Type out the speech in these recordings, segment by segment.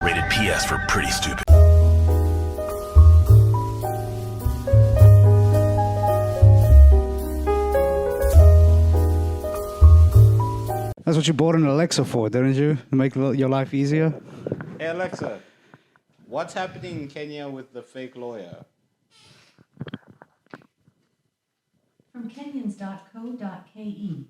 Rated PS for pretty stupid. That's what you bought an Alexa for, didn't you? To make your life easier? Hey Alexa, what's happening in Kenya with the fake lawyer? From Kenyans.co.ke.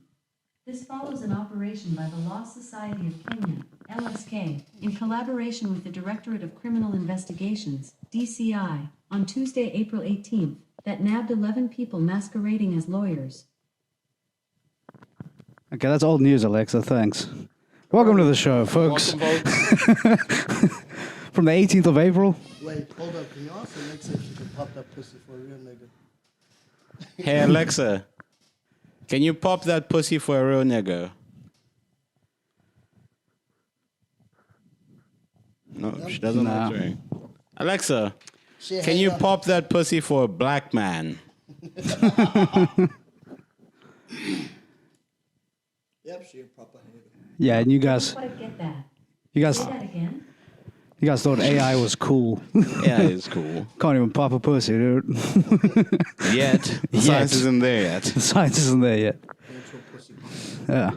This follows an operation by the Law Society of Kenya, LSK, in collaboration with the Directorate of Criminal Investigations, DCI, on Tuesday, April 18th, that nabbed 11 people masquerading as lawyers. Okay, that's old news, Alexa. Thanks. Welcome to the show, folks. Welcome, folks. From the 18th of April. Wait, hold up. Can you ask Alexa if she can pop that pussy for a real nigga? Hey Alexa, can you pop that pussy for a real nigga? No, she doesn't Nah. answer. Alexa, can you pop that pussy for a black man? Yep, she a proper hater. Yeah, and you guys What I get that. you Say that again. guys thought AI was cool. Yeah, it's cool. Can't even pop a pussy, dude. Yet. The science Yet. isn't there yet. The science isn't there yet. Yeah.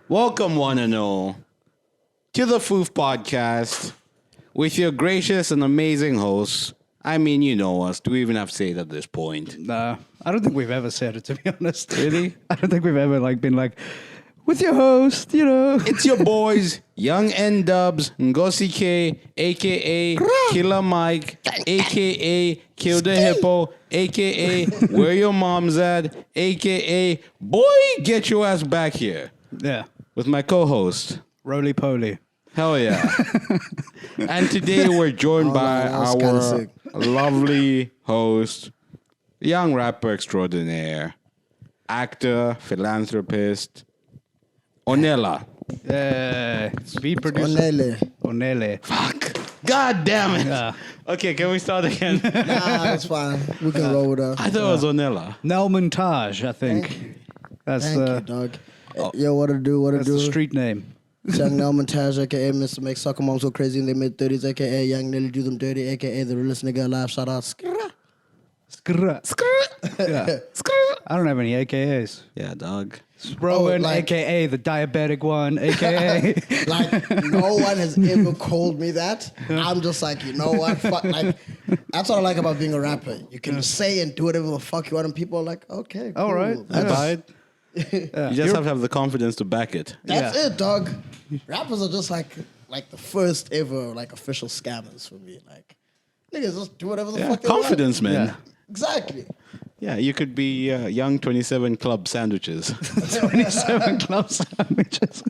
Welcome, one and all, to the FOOF podcast with your gracious and amazing hosts. I mean, you know us. Do we even have to say it at this point? Nah, I don't think we've ever said it, to be honest. Really? I don't think we've ever been like, with your host, you know. It's your boys, Young N Dubs, Ngosi K, aka Killer Mike, aka Kill the Hippo, aka Where Your Mom's At, aka Boy, Get Your Ass Back Here, Yeah. with my co-host. Roly-poly. Hell yeah. And today we're joined by that was kinda our sick. lovely host, young rapper extraordinaire, actor, philanthropist, Onela. Yeah. Beat producer. Onele. Onele. Fuck. God damn it. Yeah. Okay, can we start again? Nah, that's fine. We can roll with her. I thought it was Onela. NelMontajh, I think. That's Thank you, the dog. Yo, what to do? What to that's do? the street name. Young NelMontajh, aka Mr. Make Soccer Moms Go Crazy in their mid-30s, aka Young Nelly Do Them Dirty, aka the realest nigga alive. Shout out. Skrrr. Yeah. I don't have any AKAs. Yeah, dog. Rowan, like- aka the diabetic one, aka Like, no one has ever called me that. I'm just like, you know what? Fuck. Like, that's what I like about being a rapper. You can say and do whatever the fuck you want, and people are like, okay, cool. All right. I buy it. Yeah. You just have to have the confidence to back it. That's Yeah. it, dog. Rappers are just like the first ever like official scammers for me. Like, niggas just do whatever the Yeah, fuck they confidence, want. man. Yeah. Exactly. Yeah, you could be young 27 club sandwiches. 27 club sandwiches.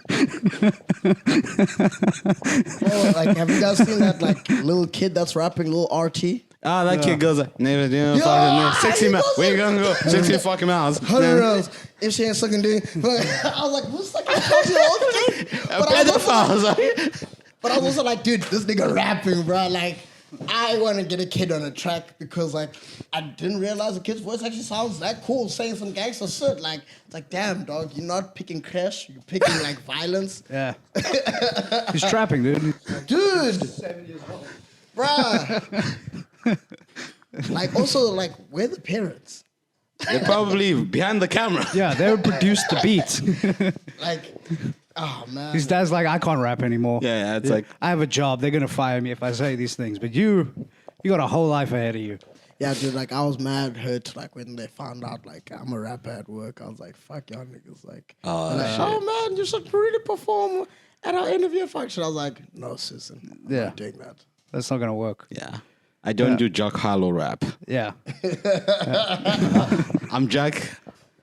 Oh, like, have you guys seen that like little kid that's rapping, little RT? Ah, that kid goes like, never do Yeah, fucking 60 he miles. goes Where you like- gonna go? 60 fucking miles. 100 rounds. If she ain't sucking dick. I was like, who's sucking dick? Okay. But I was also like, dude, this nigga rapping, bro. Like, I want to get a kid on a track because, like, I didn't realize the kid's voice actually sounds that cool, saying some gangster shit. Like, it's like, damn, dog, you're not picking crash, you're picking, like, violence. Yeah. He's trapping, dude. Dude! 7 years old. Bruh. Like, also, like, where are the parents? They're probably behind the camera. Yeah, they would produce the beats. Like, oh, man. His dad's like, I can't rap anymore. Yeah, it's like- I have a job. They're gonna fire me if I say these things. But you got a whole life ahead of you. Yeah, dude, like, I was mad hurt, like, when they found out, like, I'm a rapper at work. I was like, fuck y'all niggas. Like, Oh, like, shit. oh, man, you should really perform at our interview function. I was like, no, Susan. I'm Yeah. not doing that. That's not gonna work. Yeah. I don't do Jack Harlow rap. Yeah. I'm Jack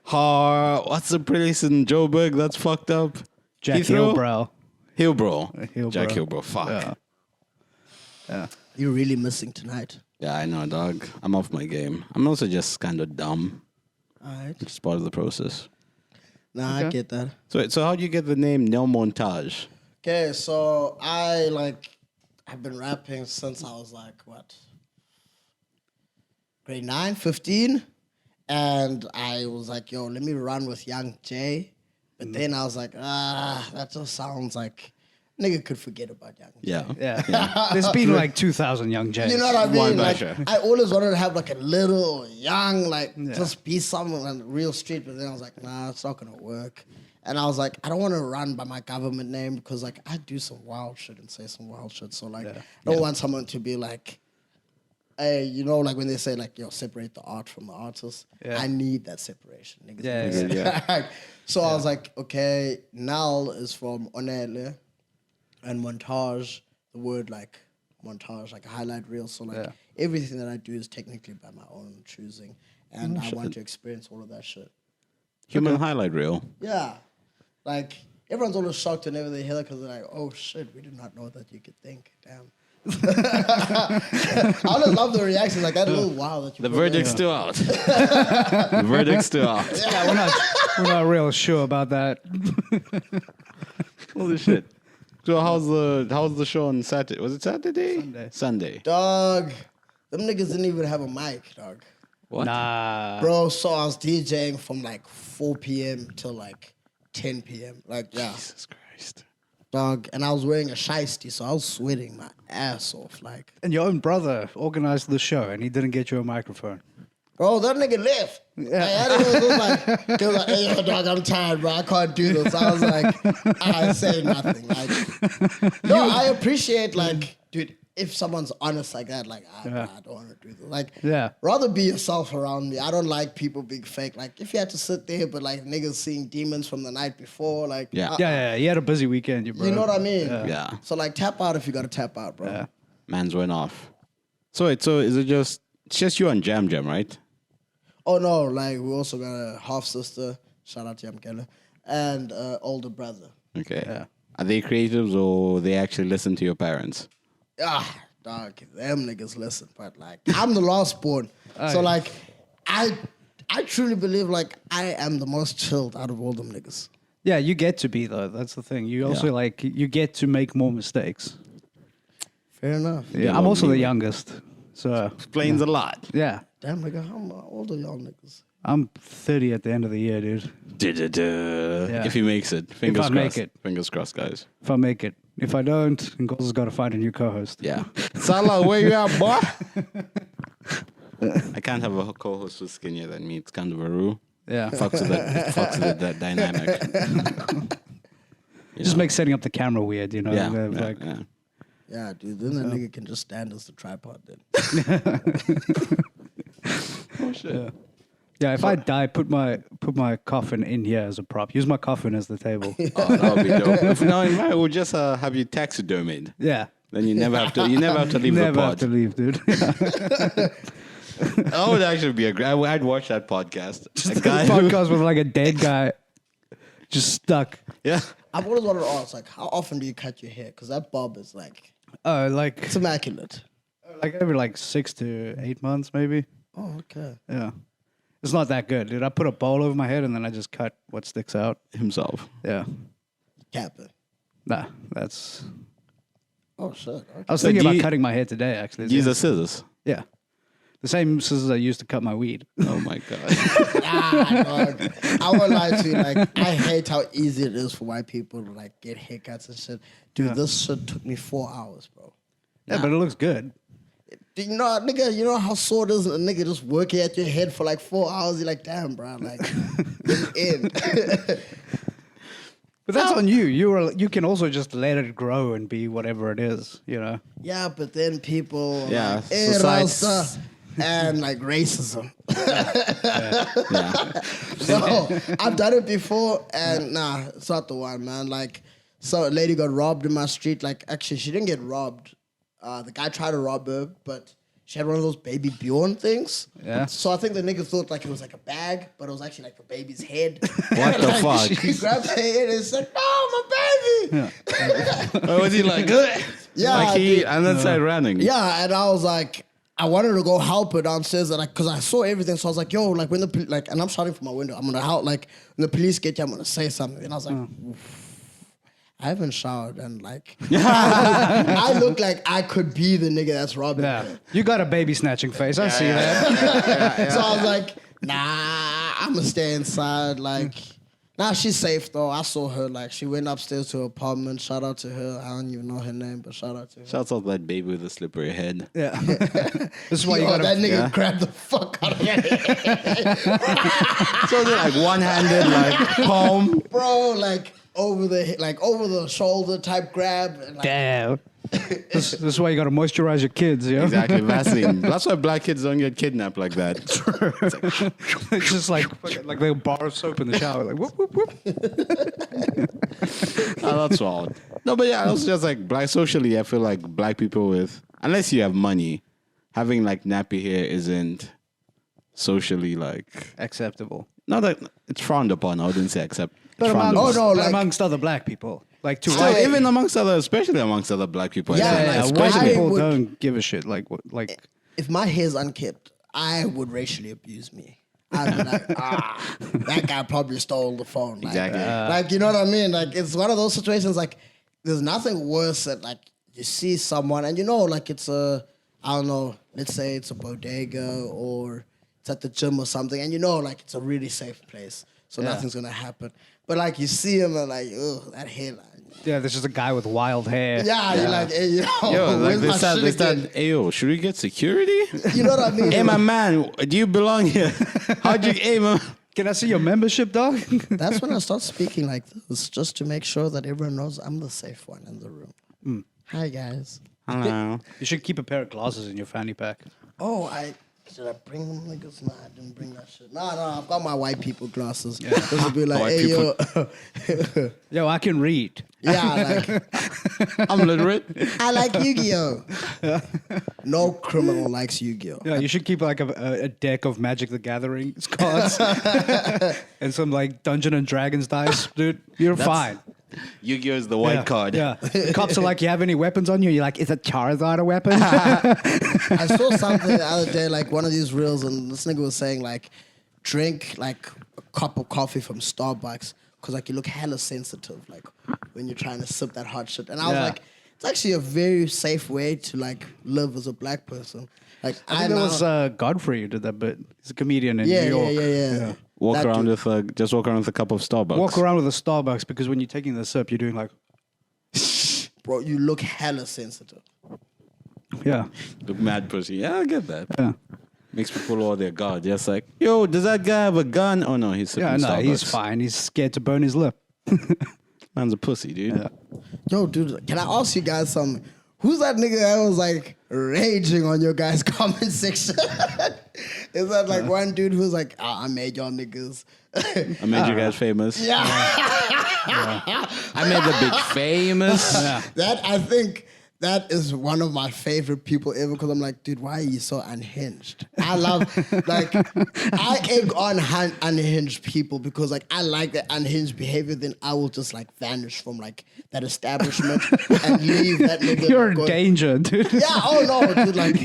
what's the place in Joburg that's fucked up? Jack Heathrow? Hillbrow. Hillbrow. Hillbrow. Jack Hillbrow. Fuck. Yeah. Yeah. You're really missing tonight. Yeah, I know, dog. I'm off my game. I'm also just kind of dumb. All right. It's part of the process. Nah, I Okay. get that. So how do you get the name NelMontajh? Okay, so I've been rapping since I was like, what? Grade 9, 15. And I was like, yo, let me run with Young Jay. But then I was like, that just sounds like nigga could forget about young. Yeah. Yeah. There's been like 2,000 young Jays. You know what I mean? One Like, basher. I always wanted to have like a little young, like just be someone on the real street. But then I was like, nah, it's not gonna work. And I was like, I don't want to run by my government name because like I do some wild shit and say some wild shit. So like, I don't want someone to be like, hey, you know, like when they say like, yo, separate the art from the artist. Yeah. I need that separation. Niggas Yeah, need yeah, that. So I was like, okay, Nel is from Onele and montage, the word like montage, like a highlight reel. So like everything that I do is technically by my own choosing. And I want to experience all of that shit. Human highlight reel. Yeah. Like everyone's always shocked whenever they hear that because they're like, oh shit, we did not know that you could think. Damn. I always love the reaction, like that little wow that you The put verdict's still out. The verdict's still out. Yeah, we're not real sure about that. Holy shit. So how's the show on Saturday? Was it Saturday? Sunday. Dog, them niggas didn't even have a mic, dog. What? Nah. Bro, so I was DJing from like 4 p.m. till like 10 p.m. Like, yeah, Jesus Christ. dog. And I was wearing a shiesty, so I was sweating my ass off. Like, And your own brother organized the show and he didn't get you a microphone. bro, that nigga left. Yeah. He was like, hey, yo, dog, I'm tired, bro. I can't do this. I was like, I say nothing. Like, no, I appreciate, like, dude, if someone's honest like that, like, I don't want to do this. Like, rather be yourself around me. I don't like people being fake. Like, if you had to sit there, but, like, niggas seeing demons from the night before, like, Yeah, you had a busy weekend, you bro. you know what I mean? Yeah. So, like, tap out if you got to tap out, bro. Yeah. Man's went off. So is it it's just you and Jam, right? Oh, no, like, we also got a half-sister, shout out to Yamkele, and older brother. Okay. Yeah. Are they creatives or they actually listen to your parents? Dog, them niggas listen, but, like, I'm the last born. So, like, I truly believe, like, I am the most chilled out of all them niggas. Yeah, you get to be though. That's the thing. You also like you get to make more mistakes. Fair enough. Yeah, I'm also the youngest. So Explains a lot. yeah. Damn, nigga, how old are y'all niggas? I'm 30 at the end of the year, dude. Yeah. If he makes it. Fingers I crossed. make it. Fingers crossed, guys. If I make it. If I don't, Ngozo's got to find a new co-host. Yeah. Salah, where you at, boy? I can't have a co-host who's skinnier than me. It's kind of a rule. Yeah. Fucks with that dynamic. Just makes setting up the camera weird, you know? Yeah. Like, Yeah, dude, then the nigga can just stand as the tripod then. Oh shit. Yeah, if I die, put my coffin in here as a prop. Use my coffin as the table. Oh, that would be dope. If not, we'll just have you taxidermied. Yeah. Then you never have to leave Never the have to pod. leave, dude. That would actually be I'd watch that podcast. Just a podcast with like a dead guy just stuck. Yeah. I've always wanted to ask, like, how often do you cut your hair? Because that bob is like, Like it's immaculate. every like 6 to 8 months, maybe. Oh, okay. Yeah. It's not that good, dude. I put a bowl over my head and then I just cut what sticks out. Himself. Yeah. Captain. Nah, that's... Oh, shit. Okay. I was So thinking do about you- cutting my hair today, actually. Use the scissors. Yeah. The same scissors I used to cut my weed. Oh my god. Dog. I won't lie to you. Like, I hate how easy it is for white people to like get haircuts and shit. Dude, this shit took me 4 hours, bro. Yeah, but it looks good. You know, nigga, you know how sore it is a nigga just working at your head for like 4 hours? You're like, damn, bro, like, in. But that's on you. You can also just let it grow and be whatever it is, you know? Yeah, but then people Yeah, like, eh, society- Rasta, and like racism. Yeah. So I've done it before, and nah, it's not the one, man. Like, so a lady got robbed in my street. Like, actually, she didn't get robbed. The guy tried to rob her, but she had one of those baby Bjorn things. Yeah. So I think the nigga thought like it was like a bag, but it was actually like the baby's head. What the Like, fuck? He grabbed her head and said, "No, my baby." Or was he like, "Ugh"? Yeah, Like he dude. and then started running. Yeah, and I was like, I wanted to go help her downstairs, and like, cause I saw everything, so I was like, yo, like when the and I'm shouting from my window, I'm gonna help. Like when the police get you, I'm gonna say something, and I was like, oof. I haven't showered, and like, I look like I could be the nigga that's robbing Yeah. her. You got a baby snatching face. I see that. So I was like, nah, I'm gonna stay inside. Like Nah, she's safe though. I saw her. Like, she went upstairs to her apartment. Shout out to her. I don't even know her name, but shout out to her. Shouts out that baby with the slippery head. Yeah. This is why you Yo, gotta. that nigga yeah. grabbed the fuck out of her head. So they're like one-handed, like palm. Bro, like over the shoulder type grab. And, like, Damn. This is why you gotta moisturize your kids, yeah. Exactly, Vaseline. That's why black kids don't get kidnapped like that. It's just like the bar of soap in the shower, like whoop whoop whoop. Oh, that's wild. No, but yeah, also just like black socially, I feel like black people with, unless you have money, having like nappy hair isn't socially like, Acceptable. not that it's frowned upon. I wouldn't say accept. But It's frowned amongst, upon. but like- amongst other black people, like to Still, white, even amongst other, especially amongst other black people. I Yeah, feel yeah, like, white I people would- don't give a shit. Like what? Like if my hair's unkept, I would racially abuse me. I'd be like, that guy probably stole the phone. Like, Exactly. like, you know what I mean? Like, it's one of those situations, like, there's nothing worse than, like, you see someone and you know, like, it's a, I don't know, let's say it's a bodega or it's at the gym or something, and you know, like, it's a really safe place, so nothing's gonna happen. But, like, you see him and, like, ugh, that hairline. yeah, there's just a guy with wild hair. Yeah, you're like, hey, yo, Yo, like where's they my said, shit again? hey, yo, should we get security? You know what I mean? Hey, my man, do you belong here? How'd you, hey, man. Can I see your membership, dog? That's when I start speaking like this, just to make sure that everyone knows I'm the safe one in the room. Hi, guys. I don't know. You should keep a pair of glasses in your fanny pack. Oh, should I bring them niggas? Nah, I didn't bring that shit. No, I've got my white people glasses. This would be like, White hey, yo. Yo, I can read. Yeah, like, I'm literate. I like Yu-Gi-Oh! No criminal likes Yu-Gi-Oh! Yeah, you should keep like a deck of Magic the Gathering cards and some like Dungeon and Dragons dice, dude. You're fine. Yu-Gi-Oh is the white Yeah, card. Yeah. The cops are like, you have any weapons on you? You're like, is a Charizard a weapon? I saw something the other day, like one of these reels, and this nigga was saying, like, drink like a cup of coffee from Starbucks because like you look hella sensitive, like when you're trying to sip that hot shit. And I was Yeah. like, it's actually a very safe way to like live as a black person. Like I think that was Godfrey who did that bit. He's a comedian in New York. yeah. Walk That around dude. with just walk around with a cup of Starbucks. Walk around with a Starbucks because when you're taking the sip, you're doing like, Bro, you look hella sensitive. yeah. Look mad pussy. Yeah, I get that. Yeah. Makes people all their guard. Just like, yo, does that guy have a gun? Oh no, he's sipping Yeah, no, Starbucks. he's fine. He's scared to burn his lip. Man's a pussy, dude. Yeah. Yo, dude, can I ask you guys something? Who's that nigga that was like raging on your guys' comment section? Is that like one dude who's like, I made y'all niggas? I made you guys famous. Yeah. I made the bitch famous. Yeah. That, I think, that is one of my favorite people ever because I'm like, dude, why are you so unhinged? I love, like, I egg on unhinged people because, like, I like that unhinged behavior. Then I will just, like, vanish from, like, that establishment and leave that nigga. You're in go- danger, dude. Yeah, oh no, dude, like,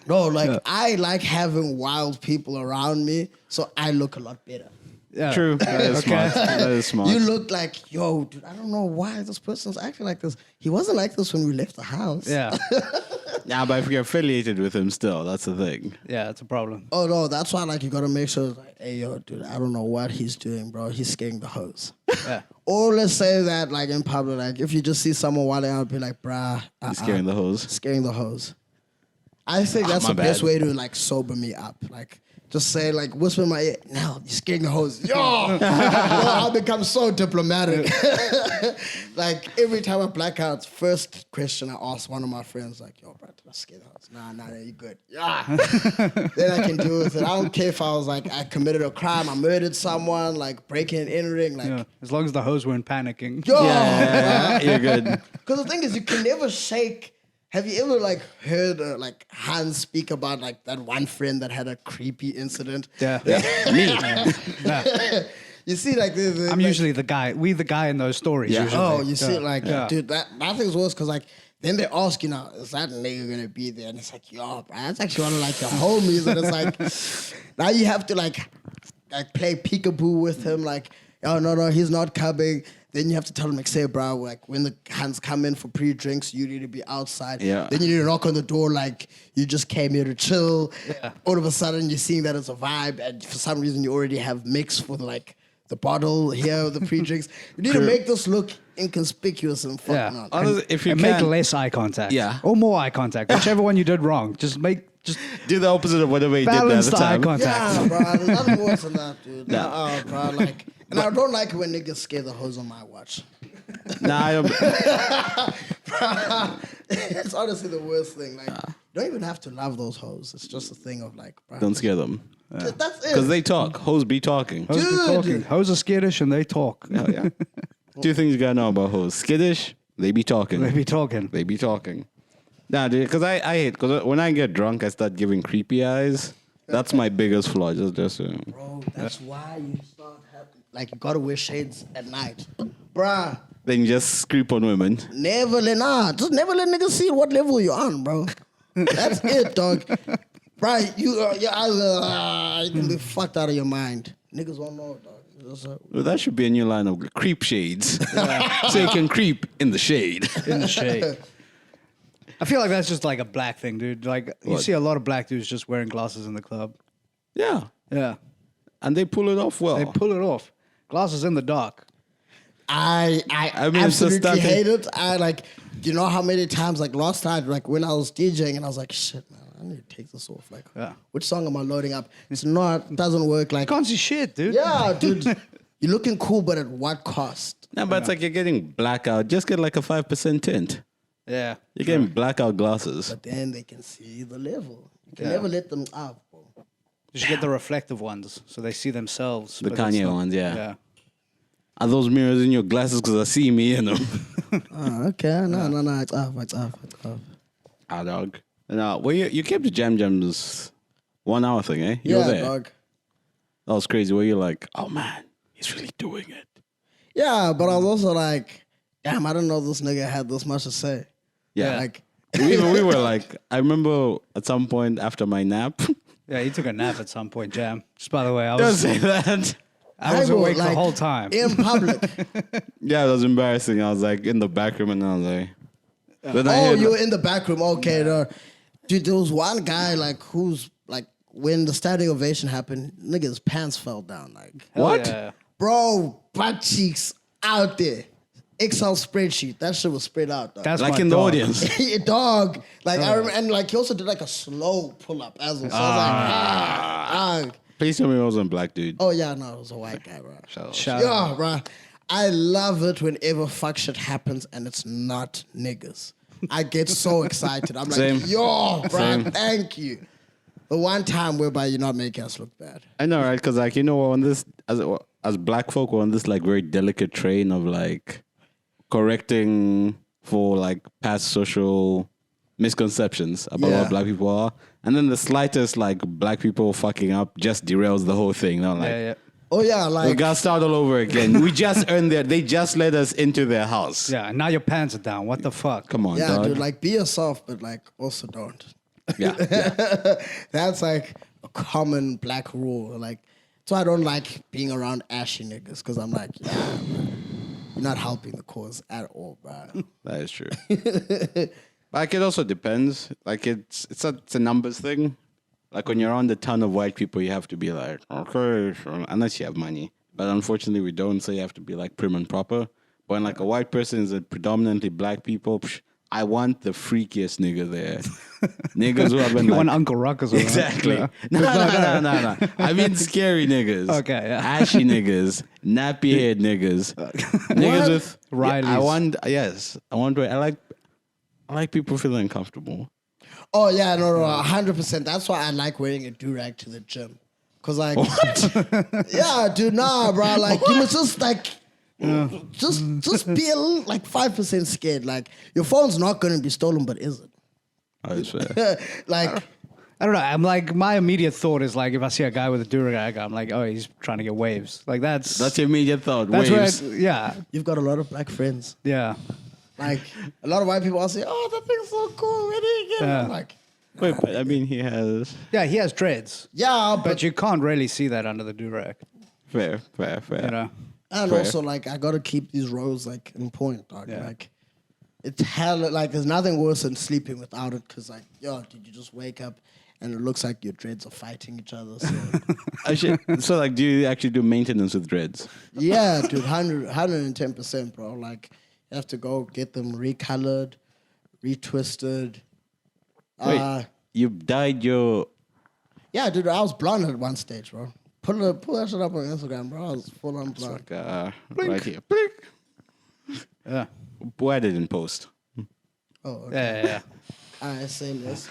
no, like, I like having wild people around me, so I look a lot better. Yeah. True. That is smart. That is smart. You look like, yo, dude, I don't know why this person's acting like this. He wasn't like this when we left the house. Yeah. Yeah, but if you're affiliated with him still, that's the thing. Yeah, it's a problem. Oh no, that's why like you gotta make sure like, hey yo, dude, I don't know what he's doing, bro. He's scaring the hose. Yeah. Or let's say that like in public, like if you just see someone wilding out, be like, bruh, He's scaring the hose. scaring the hose. I think that's my the best bad. way to like sober me up. Like just say like whisper in my ear, no, you're scaring the hose. Yo, I'll become so diplomatic. Like every time I black out, first question I ask one of my friends, like, yo, bro, did I scare the hose? Nah, you good. Yeah. Then I can deal with it. I don't care if I was like, I committed a crime, I murdered someone, like breaking and entering, like, Yeah. As long as the hoes weren't panicking. yo. Yeah, you're good. Because the thing is, you can never shake. Have you ever like heard like Hans speak about like that one friend that had a creepy incident? Yeah. Me. Yeah. You see, like I'm usually the guy. We the guy in those stories. Yeah. Usually. Oh, you see, Yeah. like Yeah. dude, that thing's worse because like then they ask you now, is that nigga gonna be there? And it's like, yo, bro, that's actually one of like your homies, and it's like now you have to like play peekaboo with him, like, oh no, he's not coming. Then you have to tell him, like, say, bro, like, when the hands come in for pre-drinks, you need to be outside. Yeah. Then you need to knock on the door like you just came here to chill. Yeah. All of a sudden, you're seeing that it's a vibe, and for some reason, you already have mix for, like, the bottle here, the pre-drinks. You need to make this look inconspicuous and fucking Yeah. out. Honestly, if you And make can, less eye contact. Yeah. Or more eye contact. Whichever one you did wrong. Just do the opposite of whatever he did the balance other the eye time. contact. Yeah, bro. There's nothing worse than that, dude. Bro. Like, and I don't like it when niggas scare the hose on my watch. Nah, I don't. It's honestly the worst thing. Like, you don't even have to love those hoes. It's just a thing of like, bro. Don't scare them. That's it. Because they talk. Hoes be talking. Hoes be Dude. talking. Hoes are skittish and they talk. Oh, yeah. Two things you gotta know about hoes. Skittish, they be talking. They be talking. They be talking. Nah, dude, because I hate, because when I get drunk, I start giving creepy eyes. That's my biggest flaw. Just Bro, that's why you start having, like, you gotta wear shades at night. Bruh, then you just creep on women. just never let niggas see what level you're on, bro. That's it, dog. Bruh, you're gonna be fucked out of your mind. Niggas won't know, dog. Well, that should be a new line of creep shades. So you can creep in the shade. In the shade. I feel like that's just like a black thing, dude. Like, you see a lot of black dudes just wearing glasses in the club. Yeah. Yeah. And they pull it off well. They pull it off. Glasses in the dark. I mean, it's just absolutely that hate it. I like, you know how many times, like last night, like when I was DJing and I was like, shit, man, I need to take this off. Like, Yeah. which song am I loading up? It's not, doesn't work. Like, Can't see shit, dude. yeah, dude, you're looking cool, but at what cost? No, but it's like you're getting blackout. Just get like a 5% tint. Yeah. You're getting blackout glasses. But then they can see the level. You can Yeah. never let them up, bro. You should get the reflective ones so they see themselves. The but it's Kanye not- ones, yeah. Yeah. Are those mirrors in your glasses? Because I see me in them. Okay, no, it's off. Ah, dog. No, well, you kept the Jam Jams 1 hour thing, eh? You were Yeah, there. dog. That was crazy. Where you're like, oh man, he's really doing it. Yeah, but I was also like, damn, I didn't know this nigga had this much to say. Yeah. Like, we were like, I remember at some point after my nap. Yeah, he took a nap at some point, Jam. Just by the way, I Don't was say that. I was bro, awake the like, whole time. in public. Yeah, it was embarrassing. I was like in the back room and I was like, then I Oh, heard, you were in the back room. Okay, dude, there was one guy like who's like when the standing ovation happened, nigga's pants fell down. Like, Hell what? yeah. bro, butt cheeks out there. Excel spreadsheet. That shit was spread out. Dog. That's like my in the dog. audience. Yeah, dog. Like I remember, and like he also did like a slow pull up as well. So I was like, dog. Please tell me it wasn't a black dude. Oh yeah, no, it was a white guy, bro. Shout out. Yeah, bro. I love it whenever fuck shit happens and it's not niggas. I get so excited. I'm like, Same. yo, bro, Same. thank you. The one time whereby you're not making us look bad. I know, right? Because like, you know, on this, as black folk, we're on this like very delicate train of like correcting for like past social misconceptions about Yeah. what black people are. And then the slightest like black people fucking up just derails the whole thing. Now, like, Yeah. Oh yeah, we like gotta start all over again. We just earned they just let us into their house. Yeah, and now your pants are down. What the fuck? Come on, yeah, dog. dude, like be yourself, but like also don't. Yeah. That's like a common black rule. Like, so I don't like being around ashy niggas because I'm like, yeah, man, you're not helping the cause at all, bro. That is true. Like it also depends. Like it's a numbers thing. Like when you're around a ton of white people, you have to be like, okay, sure, unless you have money. But unfortunately, we don't. So you have to be like prim and proper. But when like a white person is a predominantly black people, I want the freakiest nigga there. Niggas who have been You like, want Uncle Ruckus? Right? exactly. Yeah. No. I mean scary niggas. Okay, yeah. Ashy niggas, nappy head niggas, niggas with Rileys. I want. I like people feeling comfortable. Oh yeah, no, 100%. That's why I like wearing a do-rag to the gym. Cause like, yeah, dude, nah, bro. Like you must just like, just be a little, like 5% scared. Like your phone's not gonna be stolen, but is it? Oh, it's fair. Like, I don't know. I'm like, my immediate thought is like, if I see a guy with a durag, I'm like, oh, he's trying to get waves. Like that's That's your immediate thought. that's Waves. where yeah, you've got a lot of black friends. yeah. Like a lot of white people all say, "Oh, that thing's so cool. Where did you get it?" Yeah. I'm like, Wait, but I mean, he has Yeah, he has dreads, yeah, but you can't really see that under the durag. fair. You know. and Fair. also like I gotta keep these rows like in point, dog. Yeah. Like it's hella like there's nothing worse than sleeping without it because like, yo, did you just wake up and it looks like your dreads are fighting each other. So. So like, do you actually do maintenance with dreads? Yeah, dude, 110%, bro. Like, you have to go get them recolored, retwisted. Wait, you dyed your... Yeah, dude, I was blonde at one stage, bro. Pull that shit up on Instagram, bro. I was full on blonde. Like, right here. Blink. Yeah. Why didn't post? Oh, okay. Yeah. All right, same this.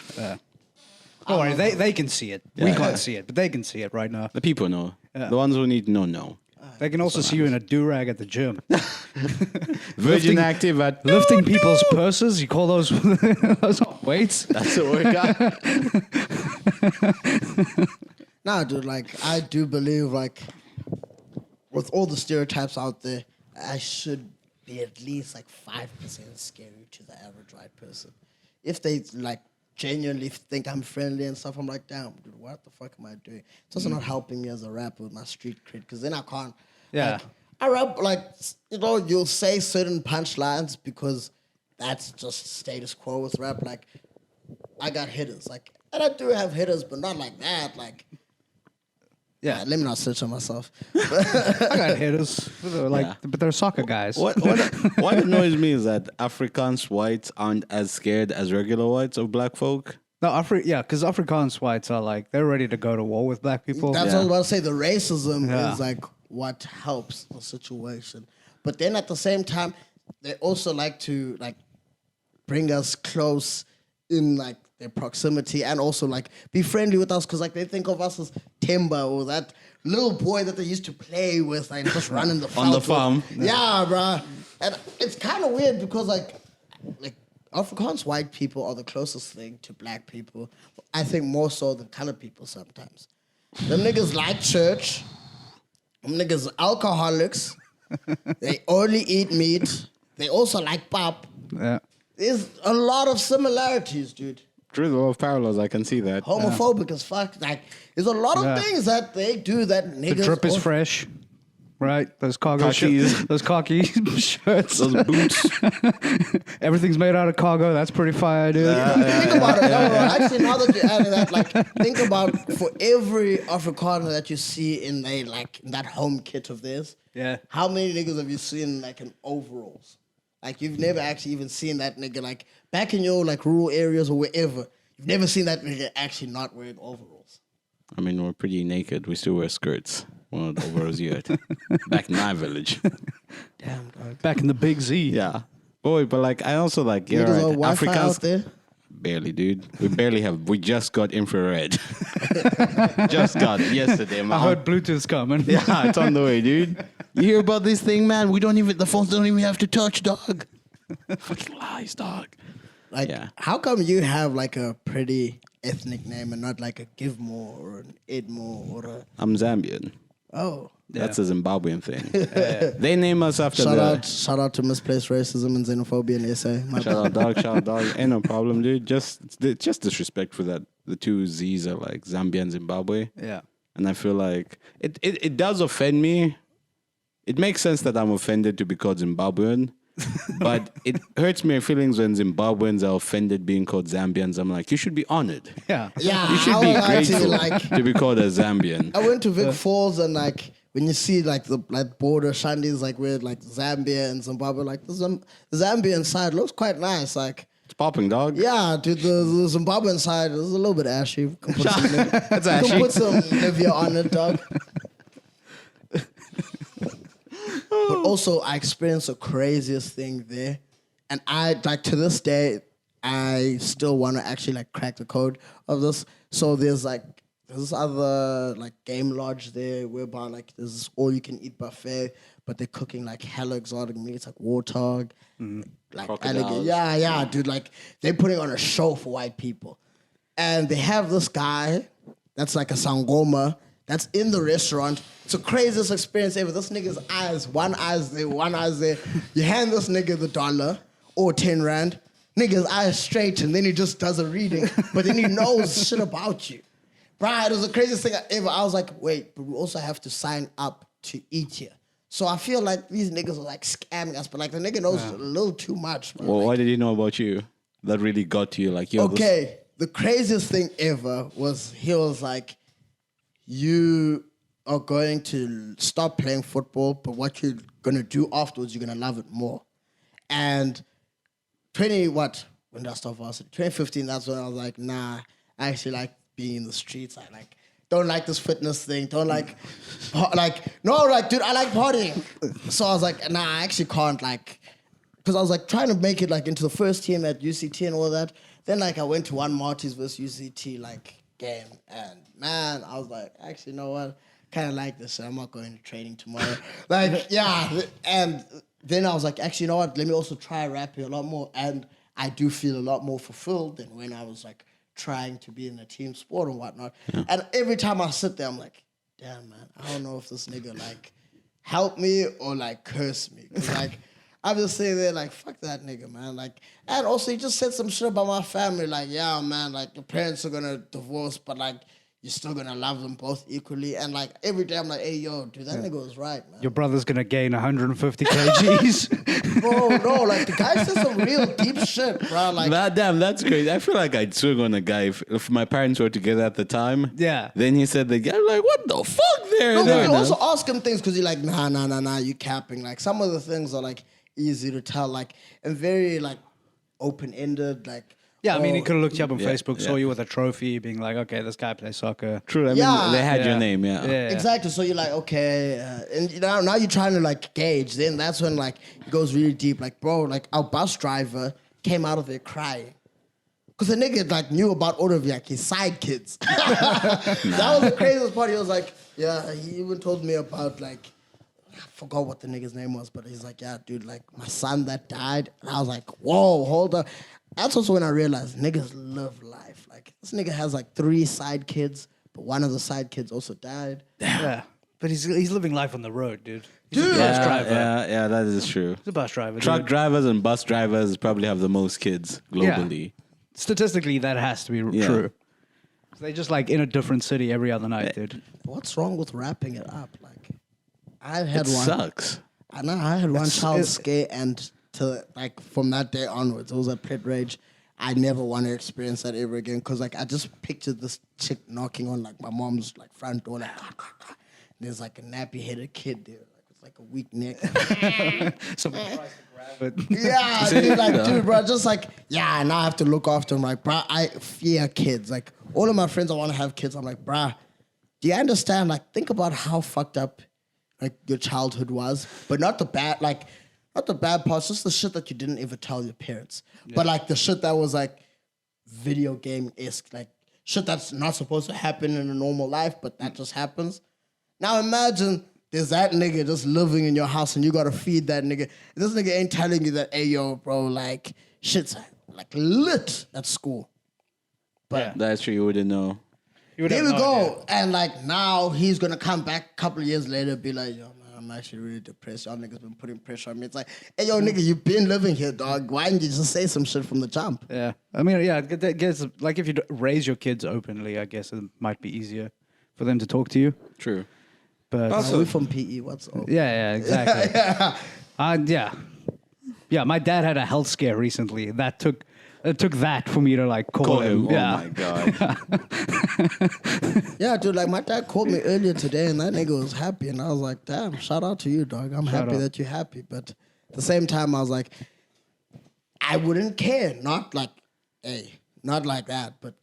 Don't worry, they can see it. We can't see it, but they can see it right now. The people know. The ones who need to know. They can also see you in a do-rag at the gym. Virgin Active at... Lifting people's purses, you call those, those weights? That's a workout. Nah, dude, like, I do believe, like, with all the stereotypes out there, I should be at least, like, 5% scary to the average white person. If they, like, genuinely think I'm friendly and stuff, I'm like, damn, dude, what the fuck am I doing? It's also not helping me as a rapper with my street cred, because then I can't. Yeah. Like, I rap, like, you know, you'll say certain punchlines because that's just status quo with rap. Like, I got hitters, like, and I do have hitters, but not like that, like. Yeah, let me not search on myself. I got hitters, but they're soccer guys. What annoys me is that Afrikaans whites aren't as scared as regular whites of black folk. No, because Afrikaans whites are like, they're ready to go to war with black people. That's what I was about to say. The racism is like what helps the situation. But then at the same time, they also like to like bring us close in like their proximity and also like be friendly with us because like they think of us as Timber or that little boy that they used to play with and just run in the On the farm. Yeah, bruh. And it's kind of weird because like Afrikaans white people are the closest thing to black people. I think more so than colored people sometimes. Them niggas like church. Them niggas are alcoholics. They only eat meat. They also like pop. Yeah. There's a lot of similarities, dude. There's a lot of parallels. I can see that. Homophobic as fuck. Like, there's a lot of things that they do that niggas... The drip is fresh, right? Those cargo Khakis. those khaki shirts. Those boots. Everything's made out of cargo. That's pretty fire, dude. Think about it. Actually, now that you're adding that, like, think about for every Afrikaner that you see in that home kit of theirs, how many niggas have you seen, like, in overalls? Like, you've never actually even seen that nigga, like, back in your, like, rural areas or wherever. You've never seen that nigga actually not wearing overalls. I mean, we're pretty naked. We still wear skirts. Well, not overalls yet. Back in my village. Damn, dog. Back in the Big Z. Yeah. Boy, but, like, I also, like, yeah, Niggas right. on Wi-Fi out there? Barely, dude. We just got infrared. Just got it yesterday, man. I heard Bluetooth's coming. Yeah, it's on the way, dude. You hear about this thing, man? The phones don't even have to touch, dog. Fucking lies, dog. Like, how come you have, like, a pretty ethnic name and not, like, a Givemore or an Edmore or a... I'm Zambian. Oh. That's a Zimbabwean thing. They name us after Shout out to misplaced racism and xenophobia in SA. Shout out, dog. Ain't no problem, dude. Just disrespect for that. The two Z's are like Zambia and Zimbabwe. Yeah. And I feel like it does offend me. It makes sense that I'm offended to be called Zimbabwean. But it hurts my feelings when Zimbabweans are offended being called Zambians. I'm like, you should be honored. Yeah. Yeah, You should be grateful to be called a Zambian. I went to Vic Falls and, like, when you see, like, the border shandies, like, where, like, Zambia and Zimbabwe, like, the Zambian side looks quite nice, like... It's popping, dog. Yeah, dude, the Zimbabwean side is a little bit ashy. You can put some, That's you ashy. can put some Nivea on it, dog. But also, I experienced the craziest thing there. And to this day, I still want to actually, like, crack the code of this. So there's this other, like, game lodge there whereby, like, there's this all-you-can-eat buffet, but they're cooking, like, hella exotic meats, like warthog, like alligator. Crocodiles. Yeah, dude, like, they're putting on a show for white people. And they have this guy that's, like, a sangoma that's in the restaurant. It's the craziest experience ever. This nigga's eyes, one eye's there, one eye's there. You hand this nigga the $1 or 10 Rand, nigga's eyes straight, and then he just does a reading, but then he knows shit about you. Bruh, it was the craziest thing ever. I was like, wait, but we also have to sign up to eat here. So I feel like these niggas are like scamming us, but like the nigga knows a little too much. Bro. Well, what did he know about you that really got to you? Like, yo, Okay, the craziest thing ever was he was like, you are going to stop playing football, but what you're going to do afterwards, you're going to love it more. And when did I start varsity? 2015, that's when I was like, nah, I actually like being in the streets. I don't like this fitness thing. Don't like, dude, I like partying. So I was like, nah, I actually can't, because I was like trying to make it into the first team at UCT and all that. Then I went to one Marty's versus UCT game, and man, I was like, actually, you know what? Kind of like this. So I'm not going to training tomorrow. And then I was like, actually, you know what? Let me also try rapping a lot more, and I do feel a lot more fulfilled than when I was trying to be in a team sport and whatnot. Yeah. And every time I sit there, I'm like, damn, man, I don't know if this nigga help me or curse me. Cause I'm just sitting there fuck that nigga, man. And also he just said some shit about my family. Yeah, man, your parents are gonna divorce, but you're still gonna love them both equally. And every day I'm like, hey, yo, dude, that nigga was right, man. Your brother's gonna gain 150 kgs. Bro, no, the guy said some real deep shit, bro. Damn, that's crazy. I feel like I'd swing on a guy if my parents were together at the time. Yeah. Then he said the guy, what the fuck there? No, but you also ask him things because you're nah, you capping. Some of the things are easy to tell, and very open-ended, Yeah, I mean, he could have looked you up on Facebook, saw you with a trophy, being like, okay, this guy plays soccer. True, I mean, they had your name, yeah. Exactly, so you're okay, and now you're trying to, gauge, then that's when, it goes really deep, bro, our bus driver came out of there crying. Because the nigga, knew about all of, his side kids. That was the craziest part. He was like, yeah, he even told me about, I forgot what the nigga's name was, but he's like, yeah, dude, my son that died. And I was like, whoa, hold up. That's also when I realized niggas live life. This nigga has 3 side kids, but one of the side kids also died. Yeah. But he's living life on the road, dude. He's Dude. a bus driver. Yeah, that is true. He's a bus driver. Truck drivers and bus drivers probably have the most kids globally. Yeah. Statistically, that has to be true. They just in a different city every other night, dude. What's wrong with wrapping it up? I had It one. sucks. I know I had one child scare, and from that day onwards, it was a pit rage. I never want to experience that ever again because I just pictured this chick knocking on my mom's front door, and there's a nappy headed kid there, it's a weak neck. Somebody tries to grab it. Yeah, dude, bro, just yeah, now I have to look after him. Bro, I fear kids. All of my friends, I want to have kids. I'm like, bro, do you understand? Think about how fucked up your childhood was, but not the bad, not the bad parts, just the shit that you didn't ever tell your parents. Yeah. But the shit that was video game-esque, shit that's not supposed to happen in a normal life, but that just happens. Now imagine there's that nigga just living in your house and you gotta feed that nigga. This nigga ain't telling you that, hey yo, bro, shit's lit at school. But that's true, you wouldn't know. There we go. And now he's gonna come back a couple of years later and be like, yo, man, I'm actually really depressed. Y'all niggas been putting pressure on me. It's hey, yo, nigga, you been living here, dog. Why didn't you just say some shit from the jump? Yeah. I mean, yeah, I guess, if you raise your kids openly, I guess it might be easier for them to talk to you. True. But also, we from PE, what's up? Yeah, exactly. Yeah, my dad had a health scare recently. It took that for me to call him. Oh my God. Yeah, dude, my dad called me earlier today and that nigga was happy. And I was like, damn, shout out to you, dog. I'm happy that you're happy. But at the same time, I was like, I wouldn't care. Not not like that. But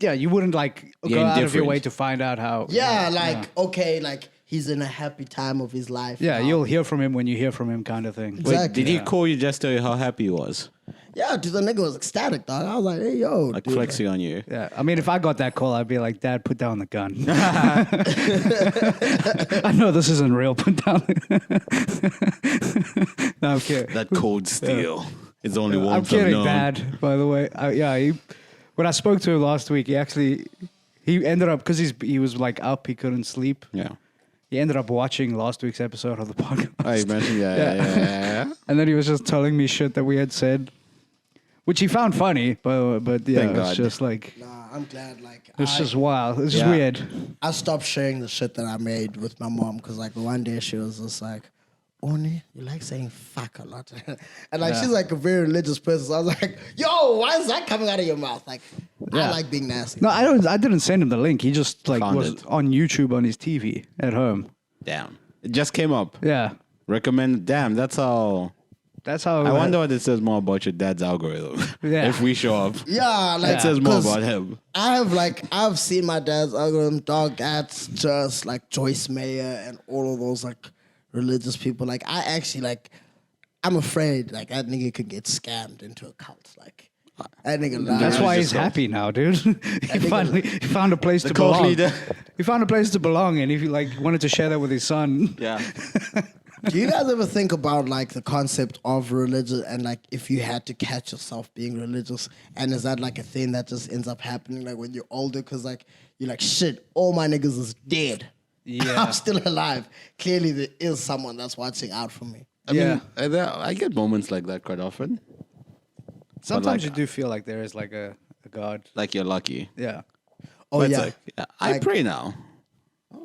yeah, you wouldn't go out of your way to find out how. Yeah, okay, he's in a happy time of his life. Yeah, you'll hear from him when you hear from him kind of thing. Exactly. Wait, did he call you just to tell you how happy he was? Yeah, dude, the nigga was ecstatic, dog. I was like, hey, yo. Dude, flexing on you. Yeah, I mean, if I got that call, I'd be like, Dad, put down the gun. I know this isn't real. Put down No, I'm kidding. That cold steel is only one I'm from kidding, known. Dad, by the way. When I spoke to him last week, he ended up, because he was up, he couldn't sleep. Yeah. He ended up watching last week's episode of the podcast. Oh, you mentioned, yeah. And then he was just telling me shit that we had said, which he found funny, but yeah, Thank it's God. just Nah, I'm glad, it's just wild. It's just weird. I stopped sharing the shit that I made with my mom because, one day she was just like, Oni, you like saying fuck a lot. And like, she's like a very religious person. So I was like, yo, why is that coming out of your mouth? Like, I like being nasty. No, I didn't send him the link. He just like Found was it. on YouTube on his TV at home. Damn. It just came up. Yeah. Recommend. Damn, that's how. That's how I wonder what it says more about your dad's algorithm. Yeah. If we show up. Yeah, like It says more 'cause about him. I've seen my dad's algorithm, dog ads, just like Joyce Mayer and all of those like religious people. Like I actually like, I'm afraid like that nigga could get scammed into a cult. Like that nigga. That's why he's yourself. happy now, dude. he found a place to cult belong. leader. He found a place to belong, and if he like wanted to share that with his son, Yeah. Do you guys ever think about like the concept of religion and like if you had to catch yourself being religious, and is that like a thing that just ends up happening like when you're older? Because like you're like, shit, all my niggas is dead. Yeah. I'm still alive. Clearly there is someone that's watching out for me. I mean, I get moments like that quite often. sometimes like- you do feel like there is like a God. Like you're lucky. Yeah. Oh But it's yeah. like, I Like- pray now.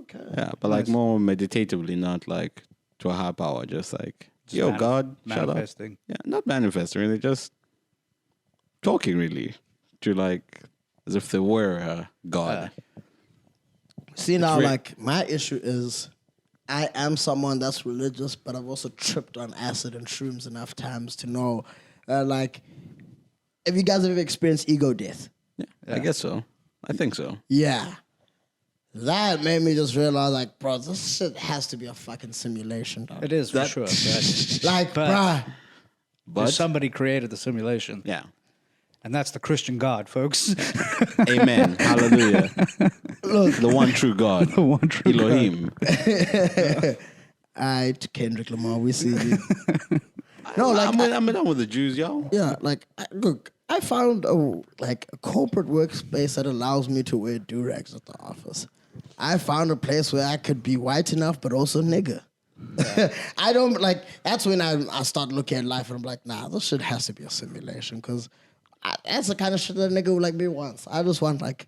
Okay. Yeah, but like more meditatively, not like to a high power. Just like, yo, mani- God, shut up. manifesting. Yeah, not manifesting, really, just talking really to like as if they were a God. See now, real. like my issue is, I am someone that's religious, but I've also tripped on acid and shrooms enough times to know, like, if you guys have ever experienced ego death, Yeah, I guess so. I think so. yeah, that made me just realize, like, bro, this shit has to be a fucking simulation, dog. It is for sure. But Like, But- bruh, But somebody created the simulation. yeah, And that's the Christian God, folks. amen, hallelujah. look, The one true God, The one true God. Elohim. alright, Kendrick Lamar, we see you. No, like, I'm done with the Jews, yo. yeah, like, look, I found a corporate workspace that allows me to wear do-rags at the office. I found a place where I could be white enough, but also nigger. I don't, like, that's when I start looking at life and I'm like, nah, this shit has to be a simulation, because that's the kind of shit that a nigga like me wants. I just want, like,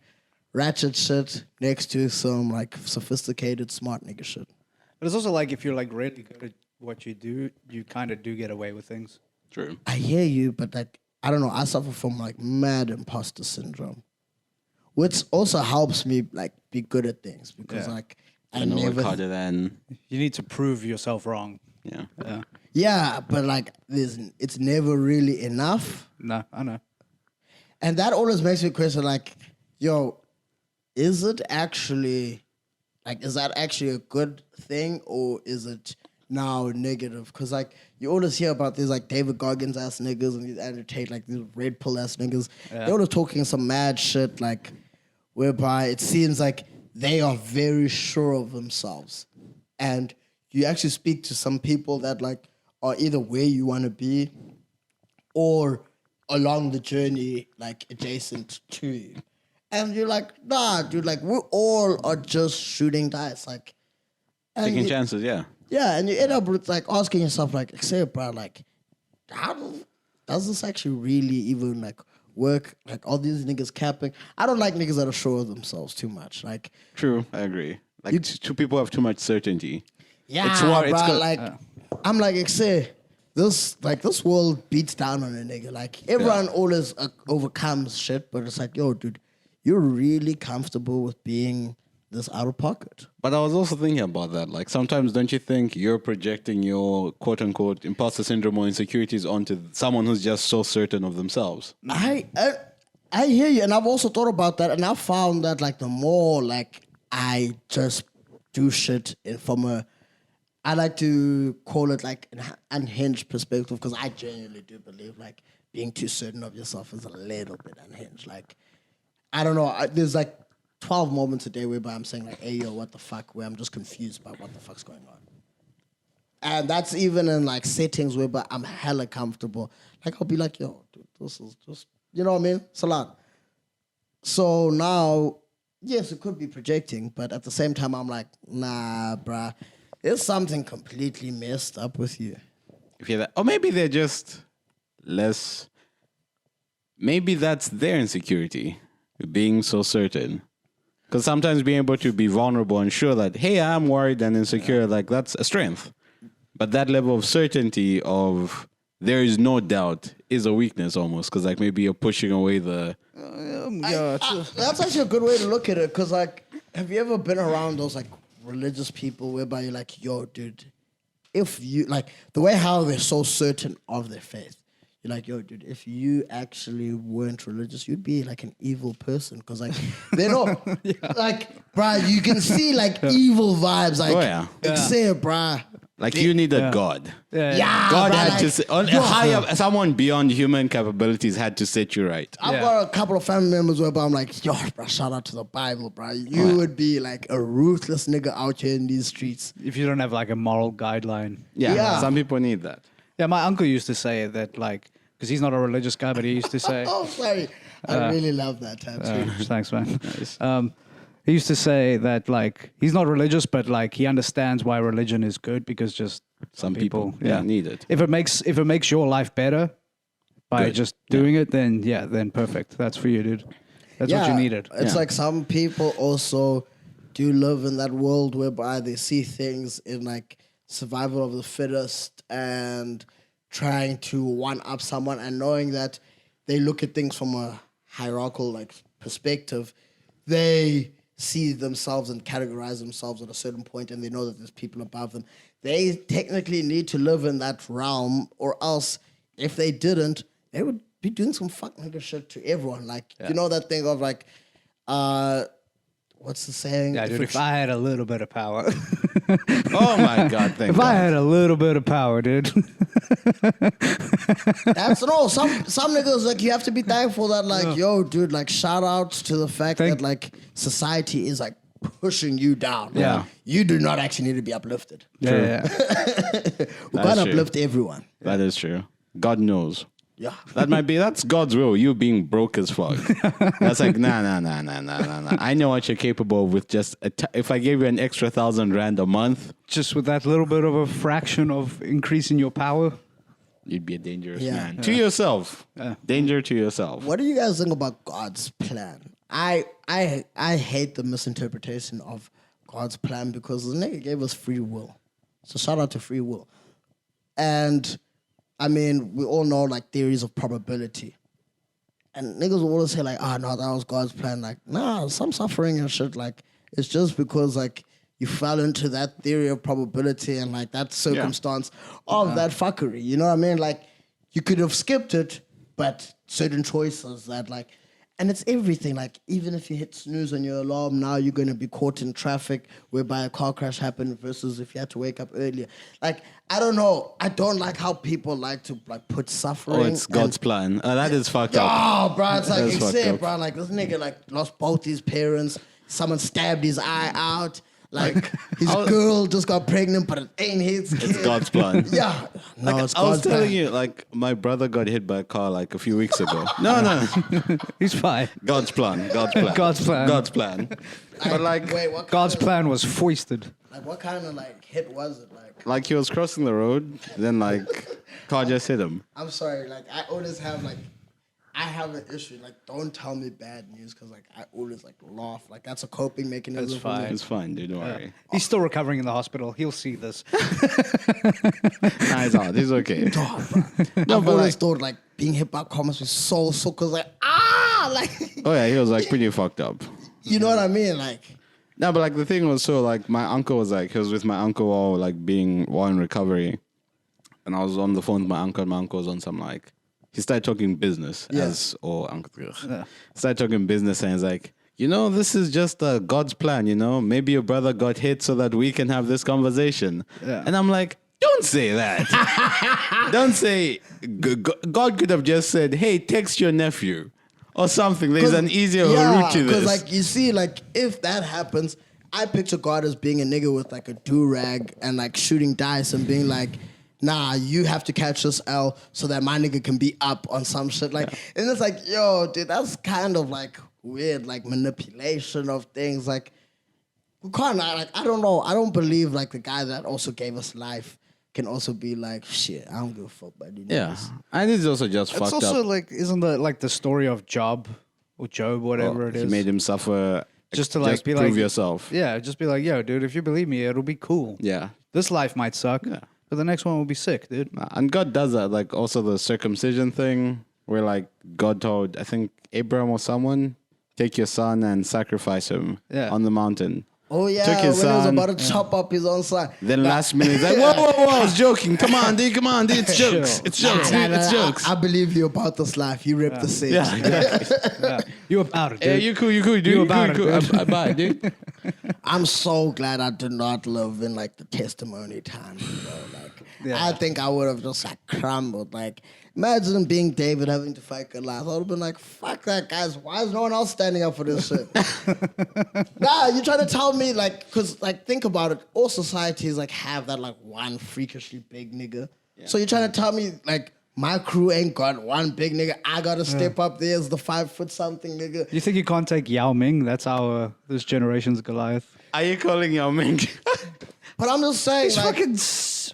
ratchet shit next to some, like, sophisticated, smart nigga shit. But it's also like if you're like really good at what you do, you kind of do get away with things. True. I hear you, but, like, I don't know, I suffer from, like, mad imposter syndrome, which also helps me, like, be good at things, because, Yeah. like, I I know what never... harder than You need to prove yourself wrong. yeah. Yeah. Yeah, but, like, it's never really enough. No, I know. And that always makes me question, like, yo, is it actually, like, is that actually a good thing, or is it now negative? Because, like, you always hear about these, like, David Goggins ass niggas and these Andrew Tate, like, these red pill ass niggas. Yeah. They're always talking some mad shit, like, whereby it seems like they are very sure of themselves. And you actually speak to some people that, like, are either where you want to be or along the journey, like, adjacent to you. And you're like, nah, dude, like, we all are just shooting dice, like. and Taking you- chances, yeah. Yeah, and you end up with, like, asking yourself, like, say, bro, like, how does this actually really even, like, work? Like, all these niggas capping. I don't like niggas that are sure of themselves too much. Like, True, I agree. Like two people have too much certainty. yeah, It's war- bro, it's go- like, I'm like, say, this world beats down on a nigga. Like, everyone always overcomes shit, but it's like, yo, dude, you're really comfortable with being this out of pocket. But I was also thinking about that. Like sometimes, don't you think you're projecting your quote unquote imposter syndrome or insecurities onto someone who's just so certain of themselves? I hear you, and I've also thought about that, and I found that, like, the more, like, I just do shit I like to call it, like, an unhinged perspective, because I genuinely do believe, like, being too certain of yourself is a little bit unhinged. Like, I don't know, there's, like, 12 moments a day whereby I'm saying, like, hey, yo, what the fuck, where I'm just confused by what the fuck's going on. And that's even in, like, settings whereby I'm hella comfortable. Like, I'll be like, yo, dude, this is just, you know what I mean? It's a lot. So now, yes, it could be projecting, but at the same time, I'm like, nah, bruh, there's something completely messed up with you. If you're that, or maybe they're just less. Maybe that's their insecurity, being so certain. Because sometimes being able to be vulnerable and sure that, hey, I'm worried and insecure, like that's a strength. But that level of certainty of there is no doubt is a weakness almost, because like maybe you're pushing away the. That's actually a good way to look at it, because like, have you ever been around those like religious people whereby you're like, yo, dude, if you like the way how they're so certain of their faith, you're like, yo, dude, if you actually weren't religious, you'd be like an evil person, because like they know, like, bruh, you can see like evil vibes, like, say, bruh. Like you need a God. God bruh, had like, to say, someone beyond human capabilities had to set you right. I've got a couple of family members where I'm like, yo, bro, shout out to the Bible, bro. You would be like a ruthless nigga out here in these streets. If you don't have like a moral guideline. Yeah. Some people need that. Yeah, my uncle used to say that, like, because he's not a religious guy, but he used to say. Oh, sorry. I really love that tattoo. Thanks, man. He used to say that, like, he's not religious, but like he understands why religion is good, because just Some people need it. If it makes your life better by just doing it, then perfect. That's for you, dude. That's what you needed. It's like some people also do live in that world whereby they see things in like survival of the fittest and trying to one up someone, and knowing that they look at things from a hierarchical like perspective, they see themselves and categorize themselves at a certain point, and they know that there's people above them. They technically need to live in that realm, or else if they didn't, they would be doing some fuck nigga shit to everyone. Like, you know that thing of like, what's the saying? Yeah, dude, if I had a little bit of power. Oh my God, thank If God. I had a little bit of power, dude. That's no. Some niggas like, you have to be thankful that like, yo, dude, like shout out to the fact that like society is like pushing you down. Yeah. You do not actually need to be uplifted. Yeah. We gotta uplift everyone. That is true. God knows. Yeah. That's God's will. You being broke as fuck. That's like, nah. I know what you're capable of with just, if I gave you an extra 1,000 rand a month, Just with that little bit of a fraction of increasing your power. you'd be a dangerous Yeah. man. To yourself. Danger to yourself. What do you guys think about God's plan? I hate the misinterpretation of God's plan, because the nigga gave us free will. So shout out to free will. And I mean, we all know like theories of probability. And niggas will always say like, no, that was God's plan. Like, nah, some suffering and shit, like, it's just because like you fell into that theory of probability and like that circumstance of that fuckery. You know what I mean? Like, you could have skipped it, but certain choices that like, and it's everything. Like, even if you hit snooze on your alarm, now you're going to be caught in traffic whereby a car crash happened versus if you had to wake up earlier. Like, I don't know. I don't like how people like to like put suffering. Oh, it's God's plan. That is fucked up. Oh, bro, it's like, That's you fucked said, up. bro, like this nigga like lost both his parents. Someone stabbed his eye out. Like, his girl just got pregnant, but it ain't his kid. It's God's plan. Yeah. No, Like, it's I was God's telling plan. you, like, my brother got hit by a car like a few weeks ago. No. He's fine. God's plan. God's plan. God's plan. God's plan. But like, Wait, what God's kind plan was foisted. Like, what kind of like hit was it? Like, he was crossing the road, then like, car just hit him. I'm sorry. Like, I always have like, I have an issue. Like, don't tell me bad news, because like I always like laugh. Like, that's a coping mechanism. That's for me. fine. It's fine, dude. Don't worry. He's still recovering in the hospital. He'll see this. Nah, he's out. He's okay. I've always thought like being hit by car must be so cause like like Oh yeah, he was like pretty fucked up. you know what I mean? Like, No, but like the thing was, so like my uncle was like, he was with my uncle while in recovery, and I was on the phone with my uncle, and my uncle was on some like, he started talking business started talking business, and he's like, you know, this is just God's plan, you know, maybe your brother got hit so that we can have this conversation. Yeah. And I'm like, don't say that. Don't say, God could have just said, hey, text your nephew or something. There's an easier route to this. Because like you see, like if that happens, I picture God as being a nigga with like a do-rag and like shooting dice and being like, nah, you have to catch this L so that my nigga can be up on some shit. Like, and it's like, yo, dude, that's kind of like weird, like manipulation of things. Like, we can't, like, I don't know. I don't believe like the guy that also gave us life can also be like, shit, I don't give a fuck about you. Yeah. And it's also just It's fucked also up. like, isn't that like the story of Job or Job, whatever it He is? made him suffer just to like be prove like, yourself. Yeah, just be like, yo, dude, if you believe me, it'll be cool. Yeah. This life might suck, But the next one will be sick, dude. And God does that, like also the circumcision thing, where like God told, I think Abraham or someone, take your son and sacrifice him on the mountain. Oh yeah, Took when his he was son. about to chop up his own son. Then last minute, he's like, whoa, I was joking. Come on, dude, it's jokes. It's jokes, dude, it's jokes. I believe you about this life. You ripped the sage. Yeah, exactly. Yeah. You about it, dude. Hey, you cool, dude. You You about cool, it, cool. I buy it, dude. I'm so glad I did not live in like the testimony time. I think I would have just like crumbled. Like, imagine being David having to fight Goliath. I would have been like, fuck that, guys. Why is no one else standing up for this shit? Nah, you trying to tell me like, cause like think about it. All societies like have that like one freakishly big nigga. Yeah. So you're trying to tell me like my crew ain't got one big nigga. I gotta step up there as the 5 foot something nigga. You think you can't take Yao Ming? That's our this generation's Goliath. Are you calling Yao Ming? But I'm just saying, He's like, fucking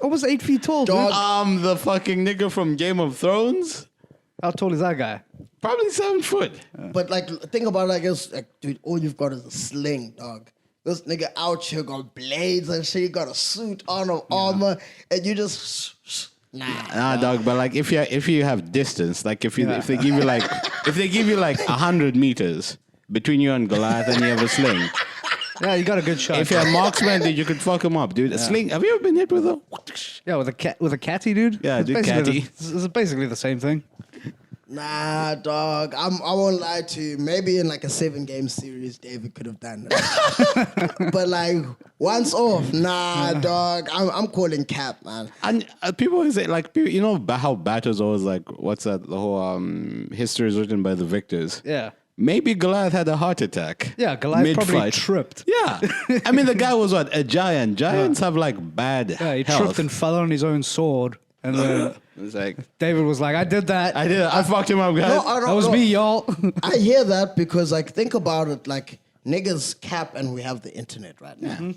almost 8 feet tall, Dog. dude. The fucking nigga from Game of Thrones? How tall is that guy? Probably 7 foot. but like think about it, I guess, like, dude, all you've got is a sling, dog. This nigga out here got blades and shit. He got a suit on, of armor, and you just Nah, dog. But like, if you have distance, like if they give you like 100 meters between you and Goliath, and you have a sling. Yeah, you got a good shot. If you're a marksman, dude, you could fuck him up, dude. A sling. Have you ever been hit with a? Yeah, with a catty, dude. Yeah, dude, Basically catty. It's basically the same thing. Nah, dog. I won't lie to you. Maybe in like a 7-game series, David could have done that. But like once off, nah, dog. I'm calling cap, man. And people always say, like, you know how battles always like, what's that? The whole history is written by the victors. Yeah. Maybe Goliath had a heart attack. Yeah, Goliath probably mid-fight. tripped. Yeah. I mean, the guy was what? A giant. Giants have like bad Yeah, he health. tripped and fell on his own sword. And then It's like, David was like, I did that. I fucked him up, guys. No, I don't That was know. me, y'all. I hear that because like think about it, like niggas cap and we have the internet right now. Mm-hmm.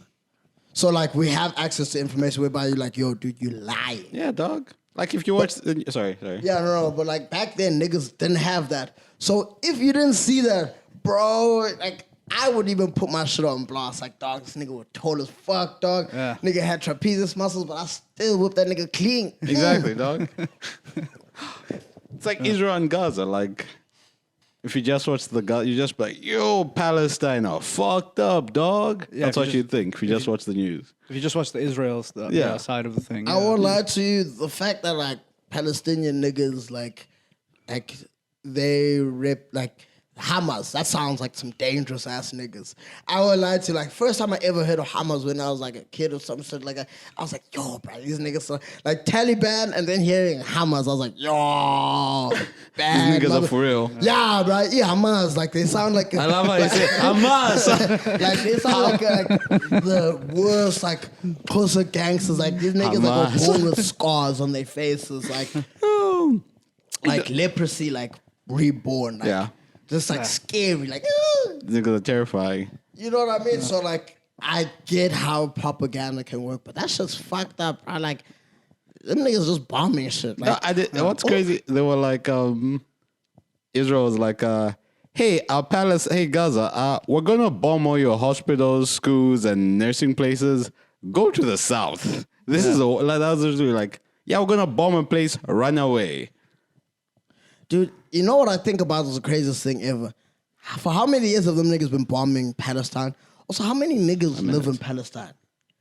So like we have access to information whereby you're like, yo, dude, you lying. Yeah, dog. Like if you watch, sorry. Yeah, no, but like back then niggas didn't have that. So if you didn't see that, bro, like I would even put my shit on blast. Like, dog, this nigga was tall as fuck, dog. Yeah. Nigga had trapezius muscles, but I still whipped that nigga clean. Exactly, dog. It's like Israel and Gaza. Like, if you just watch the Gaza, you just be like, yo, Palestine are fucked up, dog. Yeah, That's if what you you think if you just watch the news. If you just watch the Israel side of the thing. I won't lie to you, the fact that like Palestinian niggas like they rip like Hamas, that sounds like some dangerous ass niggas. I won't lie to you, like first time I ever heard of Hamas when I was like a kid or some shit like that, I was like, yo, bro, these niggas are like Taliban, and then hearing Hamas, I was like, yo, bad. These niggas are for real. Yeah, bro, yeah, Hamas, like they sound like I love how you say Hamas. like they sound like the worst, like closer gangsters. Like these niggas like Hamas. are born with scars on their faces, like leprosy, like reborn. Like, Yeah. just like scary, like These niggas are terrifying. you know what I mean. So like I get how propaganda can work, but that shit's fucked up. I like them niggas just bombing shit. Like, No, I did. What's crazy? They were like, Israel was like, hey, hey Gaza, we're gonna bomb all your hospitals, schools, and nursing places. Go to the south. This is like that was literally like, yeah, we're gonna bomb a place, run away. dude, you know what I think about is the craziest thing ever. For how many years have them niggas been bombing Palestine? Also, how many niggas live in Palestine?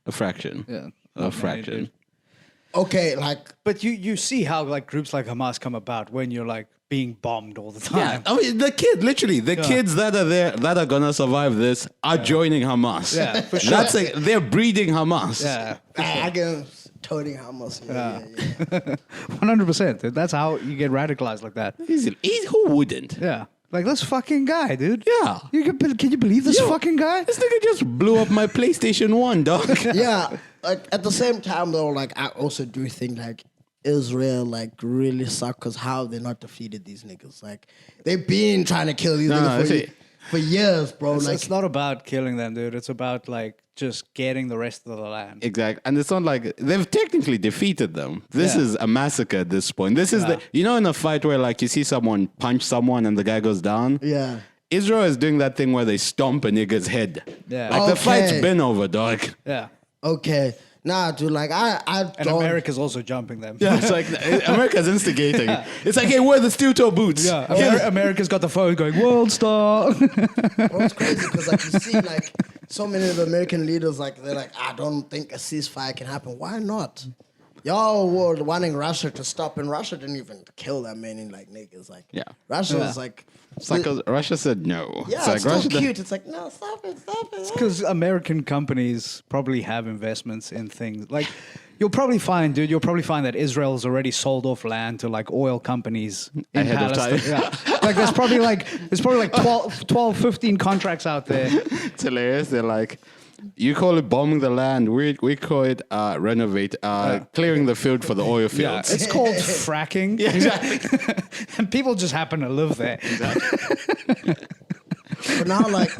A fraction. Yeah. A fraction. Okay, like But you see how like groups like Hamas come about when you're like being bombed all the time. I mean, the kids that are there that are gonna survive this are joining Hamas. Yeah, for sure. That's like they're breeding Hamas. Yeah. I can toting Hamas. Yeah. 100%. That's how you get radicalized like that. Who wouldn't? Yeah. Like this fucking guy, dude. Yeah. Can you believe this Yo, fucking guy? This nigga just blew up my PlayStation 1, dog. Yeah, like at the same time though, like I also do think like Israel like really suck because how they not defeated these niggas. Like they've been trying to kill these niggas for years, bro. It's, like it's not about killing them, dude. It's about like just getting the rest of the land. Exactly. And it's not like they've technically defeated them. This Yeah. is a massacre at this point. This is in a fight where like you see someone punch someone and the guy goes down. yeah. Israel is doing that thing where they stomp a nigga's head. Yeah. Like the Okay. fight's been over, dog. Yeah. Okay. Nah, dude, like I And don't. America's also jumping them. Yeah, it's like America's instigating. It's like, hey, wear the steel toe boots. Yeah, America's got the phone going, World Star. Well, it's crazy because like you see like so many of the American leaders like they're like, I don't think a ceasefire can happen. Why not? Y'all were wanting Russia to stop, and Russia didn't even kill that many like niggas. Like, Yeah. Russia was like, It's like Russia said no. yeah, it's like it's still Russia cute. It's like, no, stop it. Because American companies probably have investments in things. Like, you'll probably find that Israel's already sold off land to like oil companies in Ahead of time. Palestine. Yeah. Like, there's probably like 12, 15 contracts out there. It's hilarious. They're like, you call it bombing the land. We call it renovate, clearing the field for the oil Yeah, fields. it's called fracking. Yeah, exactly. And people just happen to live there. But now, like,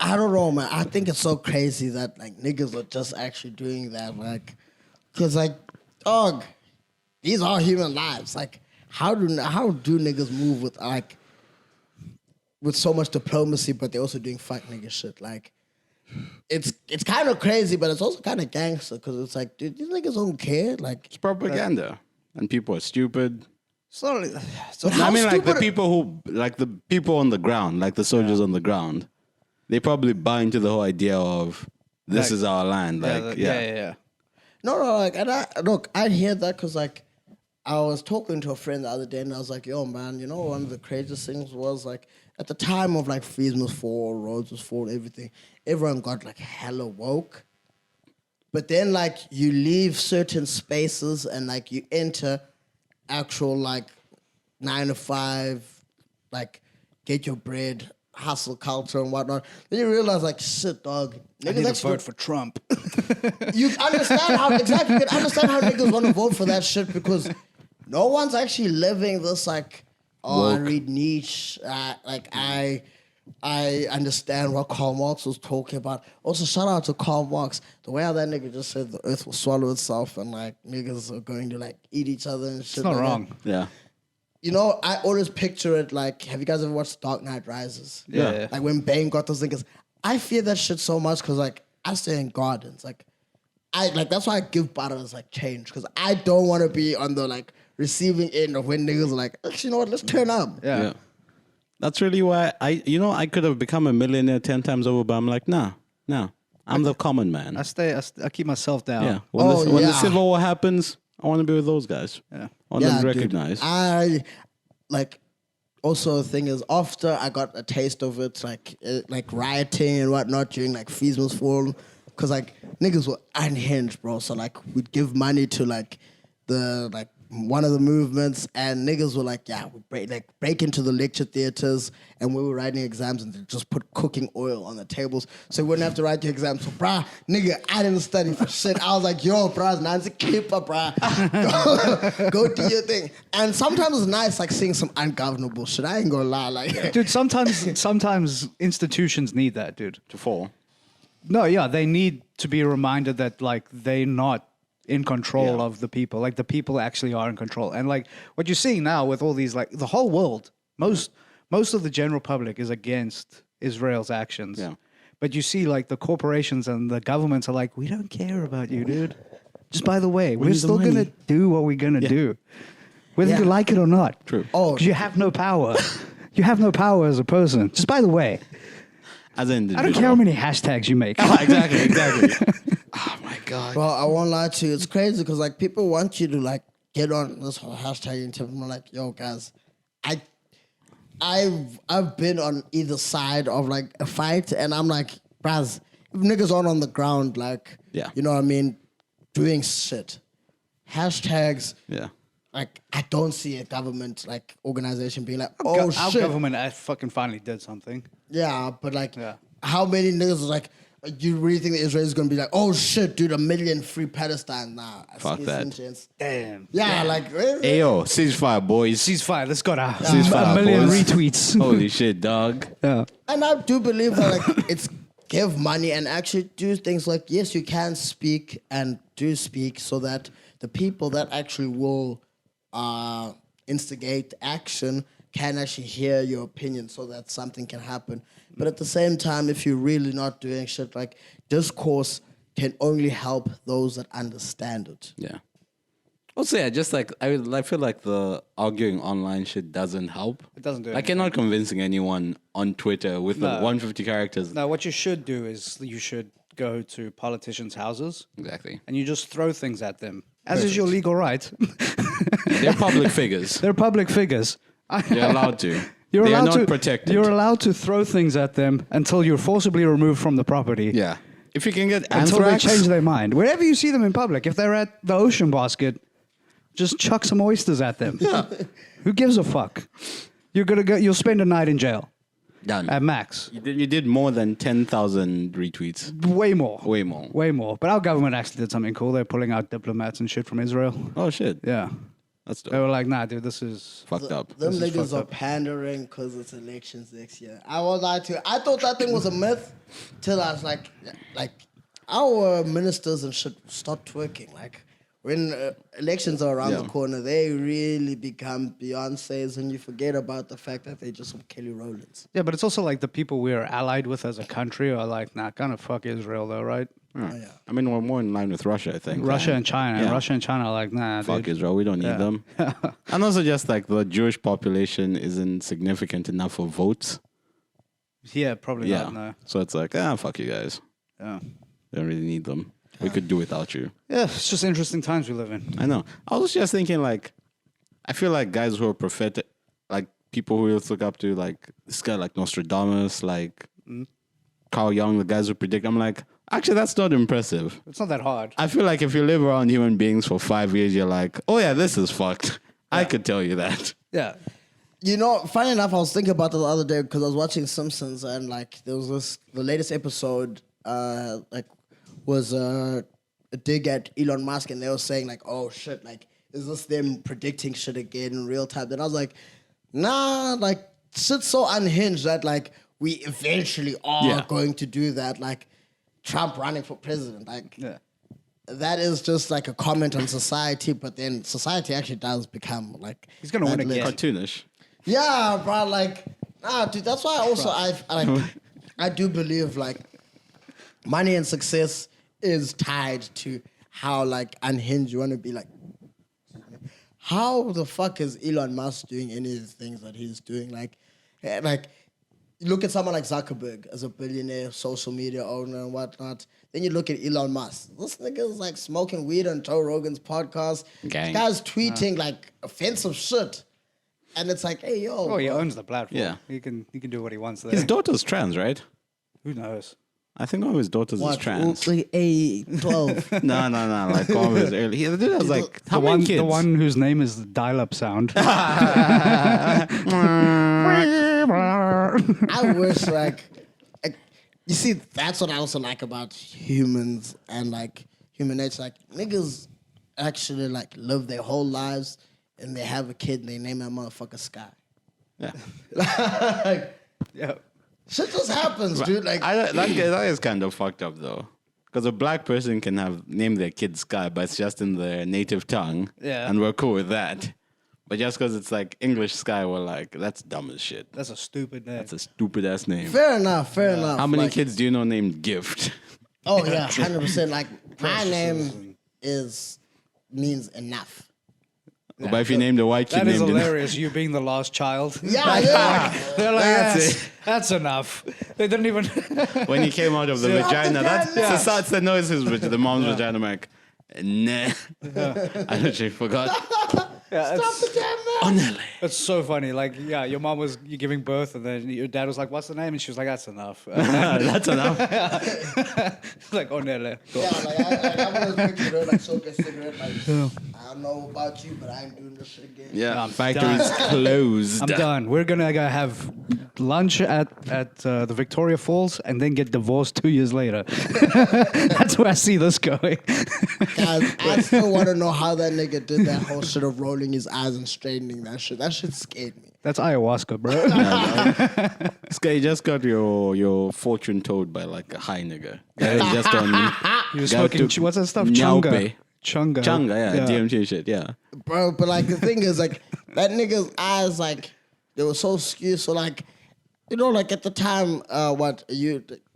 I don't know, man. I think it's so crazy that like niggas are just actually doing that, like, because like, dog, these are human lives. Like, how do niggas move with so much diplomacy, but they're also doing fuck nigga shit? Like, it's kind of crazy, but it's also kind of gangster because it's like, dude, these niggas don't care. Like, It's propaganda. And people are stupid. so I how mean, like stupid- the people on the ground, like the soldiers on the ground, they probably buy into the whole idea of this Like- is our land. Like, yeah. No, like, and I hear that because, like, I was talking to a friend the other day, and I was like, yo, man, you know, one of the craziest things was, like, at the time of, like, Freeze was fall, Rhodes was fall, everything, everyone got, like, hella woke. But then, like, you leave certain spaces and, like, you enter actual, like, 9 to 5, like, get your bread, hustle culture and whatnot. Then you realize, like, shit, dog. I need to actually- vote for Trump. you understand how exactly you can understand how niggas want to vote for that shit because no one's actually living this like I read Nietzsche like I understand what Karl Marx was talking about. Also, shout out to Karl Marx. The way how that nigga just said the earth will swallow itself and like niggas are going to like eat each other and shit. It's not like wrong. that. Yeah. You know, I always picture it like, have you guys ever watched Dark Knight Rises? Yeah. Like when Bane got those niggas. I fear that shit so much because like I stay in gardens. Like that's why I give battles like change because I don't want to be on the like receiving end of when niggas are like, actually, you know what? Let's turn up. Yeah. That's really why I could have become a millionaire 10 times over, but I'm like, nah. I'm the common man. I keep myself down. Yeah. Oh, When the yeah. Civil War happens, I want to be with those guys. Yeah. I want them Dude. recognized. I like. Also, the thing is, after I got a taste of it, like rioting and whatnot during like Freeze was fall, because like niggas were unhinged, bro. So like we'd give money to like the like one of the movements, and niggas were like, yeah, we break into the lecture theaters, and we were writing exams, and they just put cooking oil on the tables, so we wouldn't have to write the exams. So, bruh, nigga, I didn't study for shit. I was like, yo, bruh, Nancy keeper, bruh, go do your thing. And sometimes it's nice, like seeing some ungovernable shit. I ain't gonna lie, like, Dude, sometimes institutions need that, dude. To fall. No, yeah, they need to be reminded that like they're not in control Yeah. of the people. Like the people actually are in control. And like what you're seeing now with all these, like the whole world, most of the general public is against Israel's actions. Yeah. But you see like the corporations and the governments are like, we don't care about you, dude. Just by the way, we're need the still money. gonna do what we're gonna do. Whether Yeah. you like it or not. True. Oh. Because you have no power. You have no power as a person. Just by the way, As an individual. I don't care how many hashtags you make. exactly. Oh my God. bro, I won't lie to you. It's crazy because like people want you to like get on this whole hashtag and tell them like, yo, guys, I've been on either side of like a fight, and I'm like, braz, if niggas aren't on the ground, like, Yeah. you know what I mean, doing shit, hashtags. Yeah. Like, I don't see a government like organization being like, oh Our shit, government fucking finally did something. yeah, but like, Yeah. how many niggas are like, you really think the Israelis gonna be like, oh shit, dude, 1 million free Palestine? Nah, Fuck that. Damn. Yeah, like, Ayo, ceasefire, boys. Ceasefire. Let's go to Ceasefire, a million boys. retweets. Holy shit, dog. Yeah. and I do believe that like it's give money and actually do things like, yes, you can speak and do speak so that the people that actually will instigate action can actually hear your opinion so that something can happen. But at the same time, if you're really not doing shit like discourse, can only help those that understand it. Yeah. Also, yeah, just like I feel like the arguing online shit doesn't help. It doesn't do Like, you're not convincing anyone on Twitter with the 150 characters. No, what you should do is you should go to politicians' houses Exactly. and you just throw things at them, as is your legal right. They're public figures. They're public figures. They're allowed to. You're they allowed are not to, protected. You're allowed to throw things at them until you're forcibly removed from the property. Yeah. If you can get Until they anthrax, change their mind. Wherever you see them in public, if they're at the ocean basket, just chuck some oysters at them. Who gives a fuck? You'll spend a night in jail done. at max. You did more than 10,000 retweets. Way more. Way more. Way more. But our government actually did something cool. They're pulling out diplomats and shit from Israel. Oh, shit. Yeah. That's They dope. were like, nah, dude, this is... Fucked up. Them This is niggas fucked are up. pandering because it's elections next year. I won't lie to you. I thought that thing was a myth till I was like our ministers and shit stop twerking. Like, when elections are around the corner, they really become Beyonces, and you forget about the fact that they just some Kelly Rowlands. Yeah, but it's also like the people we are allied with as a country are like, nah, kind of fuck Israel though, right? Oh, yeah. I mean, we're more in line with Russia, I think. Russia and China. Yeah. Russia and China are like, nah, Fuck dude. Israel, we don't need them. And also just like the Jewish population isn't significant enough for votes. Yeah, probably Yeah. not, no. So it's like, fuck you guys. Yeah. We don't really need them. We could do without you. Yeah, it's just interesting times we live in. I know. I was just thinking, like, I feel like guys who are prophetic, like people who we look up to, like this guy, like Nostradamus, like Carl Jung, the guys who predict. I'm like, actually, that's not impressive. It's not that hard. I feel like if you live around human beings for 5 years, you're like, oh yeah, this is fucked. I could tell you that. Yeah. You know, funny enough, I was thinking about it the other day because I was watching Simpsons and like there was the latest episode was a dig at Elon Musk and they were saying like, oh shit, like is this them predicting shit again in real time? Then I was like, nah, like shit's so unhinged that like we eventually are going to do that. Like Trump running for president, like that is just like a comment on society, but then society actually does become like He's gonna win again. Cartoonish. yeah, bro. Like, dude. That's why also I do believe like money and success is tied to how like unhinged you want to be. Like, how the fuck is Elon Musk doing any of the things that he's doing? Like you look at someone like Zuckerberg as a billionaire, social media owner and whatnot. Then you look at Elon Musk. This nigga is like smoking weed on Joe Rogan's podcast. Gang. This guy's tweeting like offensive shit. And it's like, hey, yo. Oh, he owns the platform. Yeah. He can do what he wants there. His daughter's trans, right? Who knows? I think one of his daughters is trans. Like, hey, 12. No. Like one of his early. The dude was like, how many kids? The one whose name is the dial-up sound. I wish, like, you see, that's what I also like about humans and, like, human nature. Like, niggas actually, like, live their whole lives and they have a kid and they name that motherfucker Sky. Yeah. Like, Yeah. shit just happens, dude. Like, that is kind of fucked up though, because a black person can have named their kid Sky, but it's just in their native tongue. Yeah. And we're cool with that. But just because it's like English Sky, we're like, that's dumb as shit. That's a stupid name. That's a stupid ass name. fair enough. How many Like, kids do you know named Gift? Oh, yeah, 100%. Like, my name means enough. But if you named a white kid, That is named hilarious, you being the last child. Yeah, yeah. They're like, That's that's enough. They didn't even... when he came out of the vagina, that's the noise the mom's vagina. I'm like, nah. I literally forgot. Yeah, Stop the damn man. it's so funny. Like, yeah, your mom was giving birth, and then your dad was like, what's the name? And she was like, that's enough. That's enough. Like, Onele. Yeah, like I always pictured her like smoking a cigarette. Like, I don't know about you, but I ain't doing this shit again. Yeah, I'm factory's closed. I'm done. We're going to go have lunch at the Victoria Falls and then get divorced 2 years later. That's where I see this going. Guys, I still want to know how that nigga did that whole shit of rolling his eyes and straightening that shit. That shit scared me. That's ayahuasca, bro. This guy just got your fortune told by like a high nigga. Guy just on He was guy smoking, took what's that stuff? Nyaupe. Chunga. Chunga, yeah, DMT shit, yeah. Bro, but like the thing is like that nigga's eyes like they were so skewed. So like, you know, like at the time,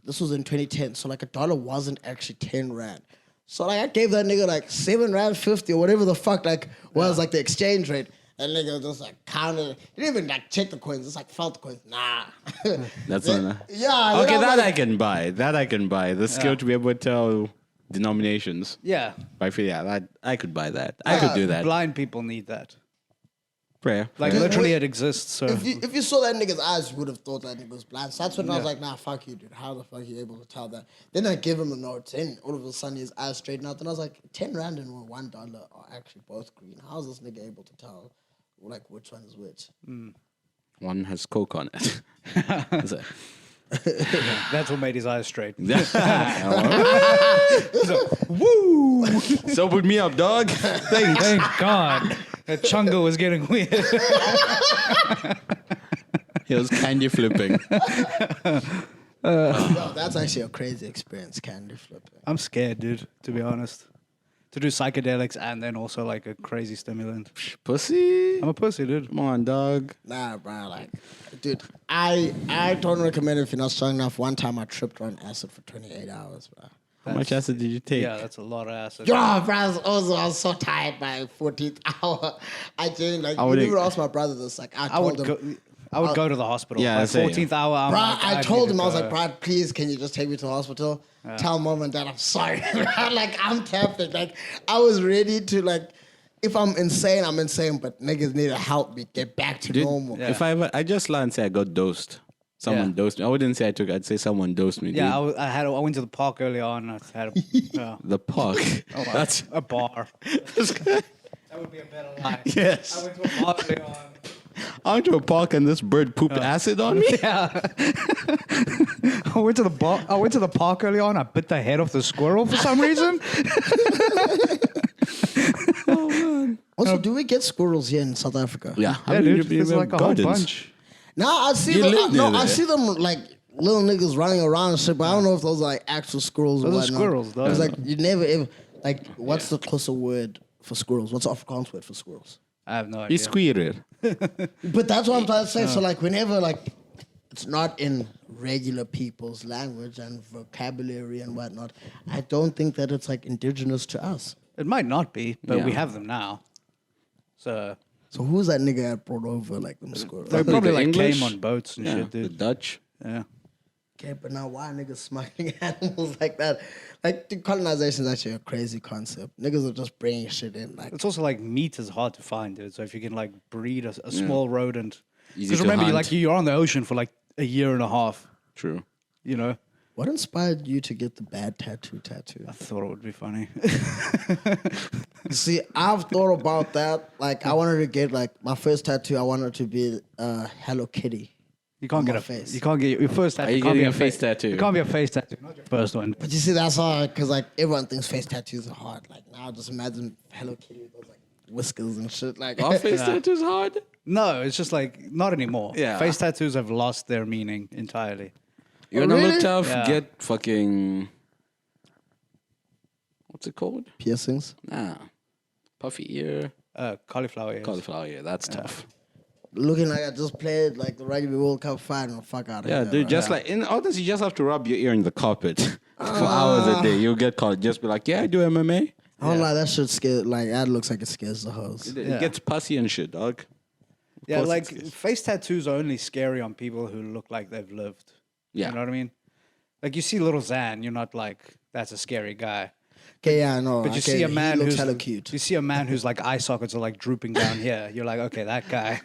this was in 2010, so like $1 wasn't actually 10 rand. So like I gave that nigga like 7 rand 50 or whatever the fuck like was like the exchange rate. That nigga just like counted. He didn't even like check the coins. Just like felt the coins. Nah. That's on. Yeah. Okay, then I'm that like, I can buy. That I can buy. The skill to be able to tell denominations. Yeah. I feel that I could buy that. I could do that. Blind people need that. Prayer. Like prayer. literally, it exists. So If you saw that nigga's eyes, you would have thought that nigga was blind. So that's when I was Yeah. like, nah, fuck you, dude. How the fuck are you able to tell that? Then I give him the notes, and all of a sudden his eyes straighten out. Then I was like, 10 rand and $1 are actually both green. How's this nigga able to tell, like, which one is which? One has Coke on it. Is it? that's what made his eyes straight. Woo! Sobered me up, dog. Thanks. Thank God. That chunga was getting weird. He was candy flipping. Yo, that's actually a crazy experience, candy flipping. I'm scared, dude, to be honest. To do psychedelics and then also like a crazy stimulant. Pussy. I'm a pussy, dude. Come on, dog. Nah, bro, like, dude, I don't recommend it if you're not strong enough. One time I tripped on acid for 28 hours, bro. How much acid did you take? Yeah, that's a lot of acid. Yo, bro, I was so tired by 14th hour. I didn't, like, I you would- even ask my brother this. Like, I I would told him. go to the hospital. Yeah, By I say, 14th hour. I'm Bro, like, I told need him, to I was go. like, bro, please, can you just take me to the hospital? Tell mom and dad I'm sorry. Like, I'm tempted. Like, I was ready to, like, if I'm insane, I'm insane, but niggas need to help me get back to Dude, normal. Yeah. If I just lie and say I got dosed. Someone dosed me. I wouldn't say I took. I'd say someone dosed me. Yeah, dude. I went to the park early on. I had The park. That's a bar. That would be a better lie. yes. I went to a park early on. I went to a park and this bird pooped acid on me. Yeah. I went to the park early on. I bit the head off the squirrel for some reason. Also, do we get squirrels here in South Africa? Yeah, Yeah, dude. There's like a whole bunch. Now I see You them. live near I there. see them like little niggas running around and shit, but I don't know if those are like actual squirrels or Those are whatnot. squirrels, dog. It's like you never ever like. What's the closer word for squirrels? What's the Afrikaans word for squirrels? I have no You idea. squealer. But that's what I'm trying to say. So like whenever like it's not in regular people's language and vocabulary and whatnot, I don't think that it's like indigenous to us. It might not be, but we Yeah. have them now. So So who's that nigga that brought over like them squirrels? they probably the like English? came on boats and Yeah, shit, the dude. Dutch. Yeah. Okay, but now why niggas smuggling animals like that? Like the colonization is actually a crazy concept. Niggas are just bringing shit in. Like It's also like meat is hard to find, dude. So if you can like breed a small rodent, Easy because to remember, hunt. you're on the ocean for like a year and a half. True. You know, what inspired you to get the bad tattoo? I thought it would be funny. See, I've thought about that. Like I wanted to get like my first tattoo. I wanted to be Hello Kitty. You can't On get my a face. You can't get your first tattoo. Are you can't be getting a face tattoo? It can't be a face tattoo. Not your first one. But you see, that's hard because like everyone thinks face tattoos are hard. Like now, just imagine Hello Kitty with those like whiskers and shit. Like Our face tattoos hard. No, it's just like not anymore. Yeah. Face tattoos have lost their meaning entirely. You wanna really? look tough? Yeah. Get fucking. What's it called? piercings. Nah. Puffy ear. Cauliflower ears. Cauliflower ear. That's tough. Looking like I just played like the Rugby World Cup final. Fuck out of Yeah, here. dude. right? Just like in honestly, you just have to rub your ear in the carpet for hours a day. You'll get caught. Just be like, yeah, I do MMA. I don't lie, that shit scares. Like that looks like it scares the hoes. It gets pussy and shit, dog. Yeah, course like it is. face tattoos are only scary on people who look like they've lived. Yeah. You know what I mean? Like you see little Zan, you're not like, that's a scary guy. Okay, yeah, I know. But you okay, see a man he looks who's hella cute. You see a man whose like eye sockets are like drooping down here. You're like, okay, that guy.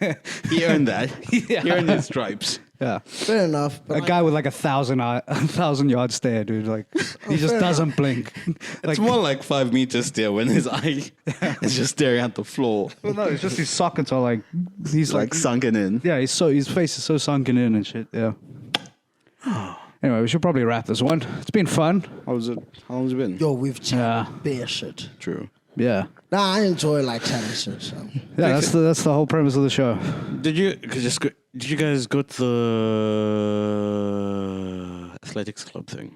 He earned that. Yeah. He earned his stripes. Yeah. Fair enough. But A like, guy with like a 1,000-yard stare, dude. Like he just fair doesn't blink. Like It's more like 5 meters there when his eye is just staring at the floor, well, no, it's just his sockets are like he's like sunken in. yeah, his face is so sunken in and shit. Yeah. Anyway, we should probably wrap this one. It's been fun. How's it? How long's it been? yo, we've chatted Yeah. bare shit. True. Yeah. Nah, I enjoy like chatting shit. So. Yeah, that's the whole premise of the show. Did you guys go to the athletics club thing?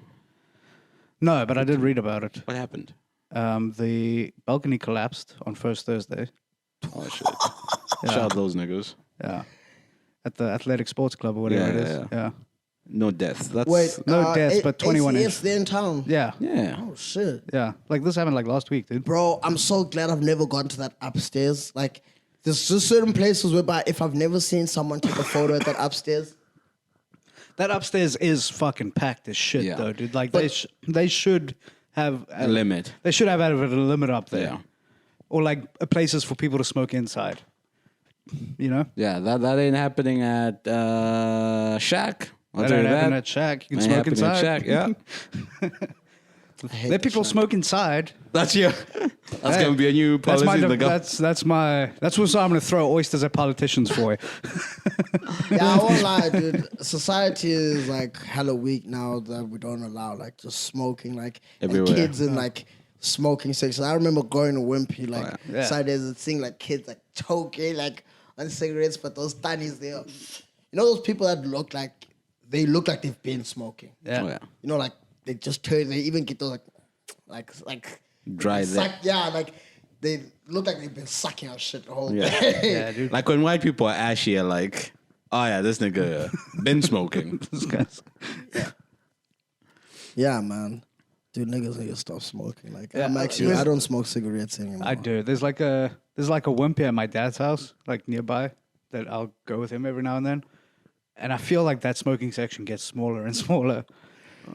No, but I did read about it. What happened? The balcony collapsed on first Thursday. Oh shit! Shout out those niggas. Yeah. At the Athletic Sports Club or whatever Yeah, it is. yeah, Yeah. no deaths. That's Wait, No deaths, but 21 ACS, inch. they're in town. Yeah. yeah. Oh shit, Yeah. Like this happened like last week, dude. bro. I'm so glad I've never gone to that upstairs. Like, there's just certain places whereby if I've never seen someone take a photo at that upstairs. That upstairs is fucking packed as shit, Yeah. though, dude. Like they should have A limit. They should have a limit up there, Yeah. or like places for people to smoke inside. You know, Yeah, that ain't happening at Shack. I'll that tell ain't you happening that. at Shack. You can Ain't smoke happening at inside. Shack, yeah. I hate Let that people shit. smoke inside. That's your. That's Hey, gonna be a new That's policy. my. in the gov- That's what I'm going to throw oysters at politicians for. Yeah, I won't lie, dude. Society is like hella weak now that we don't allow like just smoking, like and Everywhere. kids in like smoking sections. I remember going to Wimpy, like Yeah. Saturdays and seeing like kids like choking like on cigarettes, but those tannies there. You know those people that look like they've been smoking. Yeah. Oh, yeah. You know, like they just turn. They even get those like Dry suck, there. yeah, like they look like they've been sucking our shit the whole Yeah. day. Yeah, dude. Like when white people are ashy, are like, oh yeah, this nigga been smoking. This guy's- Yeah, man. Dude, niggas need to stop smoking. Like, Yeah, I don't smoke cigarettes anymore. I do. There's like a Wimpy at my dad's house, like nearby, that I'll go with him every now and then. And I feel like that smoking section gets smaller and smaller,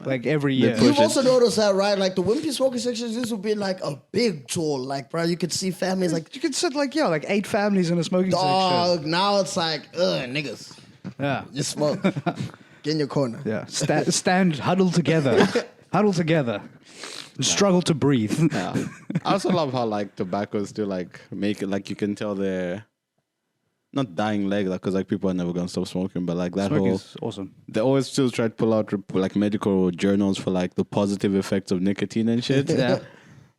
like every year. You've also noticed that, right? Like, the wimpy smoking sections used to be like a big tour. Like, bro, you could see families like, You could sit like 8 families in a smoking dog. Now it's like, niggas, section. Yeah, you smoke. Get in your corner. yeah. Stand, huddle together, and struggle to breathe. Yeah. I also love how like tobacco is still like make it like you can tell they're not dying leg because like people are never gonna stop smoking, but like that Smoking whole is awesome. they always still try to pull out like medical journals for like the positive effects of nicotine and shit. Yeah.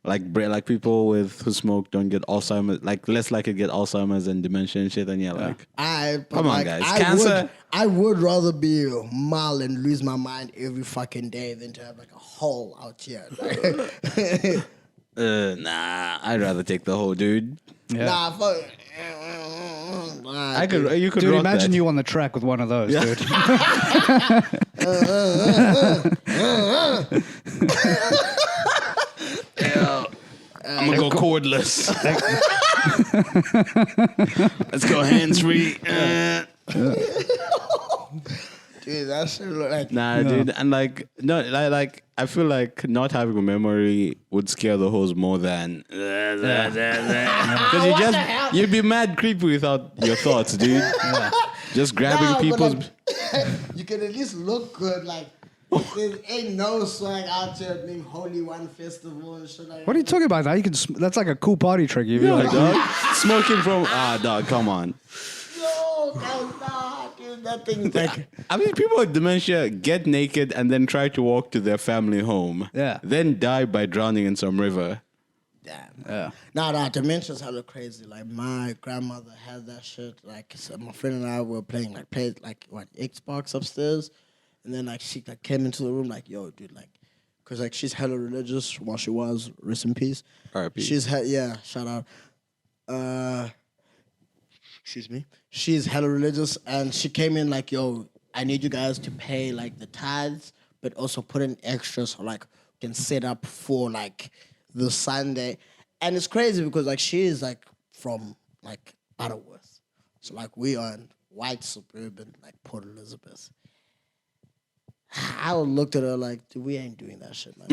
Like people who smoke don't get Alzheimer's, like less likely to get Alzheimer's and dementia and shit. And yeah, like Come on, guys. Cancer- I would rather be mild and lose my mind every fucking day than to have like a hole out here. Like, nah, I'd rather take the whole dude. Yeah. Nah, fuck. You could Dude, rock imagine that. you on the track with one of those, dude. I'm gonna go cordless. Let's go hands free. Dude, that shit look like Nah, dude, and like no, like I feel like not having a memory would scare the hoes more than because you'd be mad creepy without your thoughts, dude. Just grabbing Nah, but, people's. like, you can at least look good. Like, there ain't no swag out here named Holy One Festival and shit like that. What are you talking about? Now you can. That's like a cool party trick. You'd be like, dog. Smoking from dog, come on. No, guys, nah, dude, that thing like. I mean, people with dementia get naked and then try to walk to their family home. Yeah. Then die by drowning in some river. Damn. yeah, Nah, dementia's hella crazy. Like, my grandmother had that shit. Like, so my friend and I were played Xbox upstairs, and then like she like came into the room like, yo, dude, like, cause like she's hella religious. While she was, rest in peace. R.I.P. Shout out. Excuse me. She's hella religious, and she came in like, yo, I need you guys to pay like the tithes, but also put in extra so like we can set up for like the Sunday. And it's crazy because like she is like from like Butterworth. So like we are in white suburban like Port Elizabeth. I looked at her like, dude, we ain't doing that shit, man.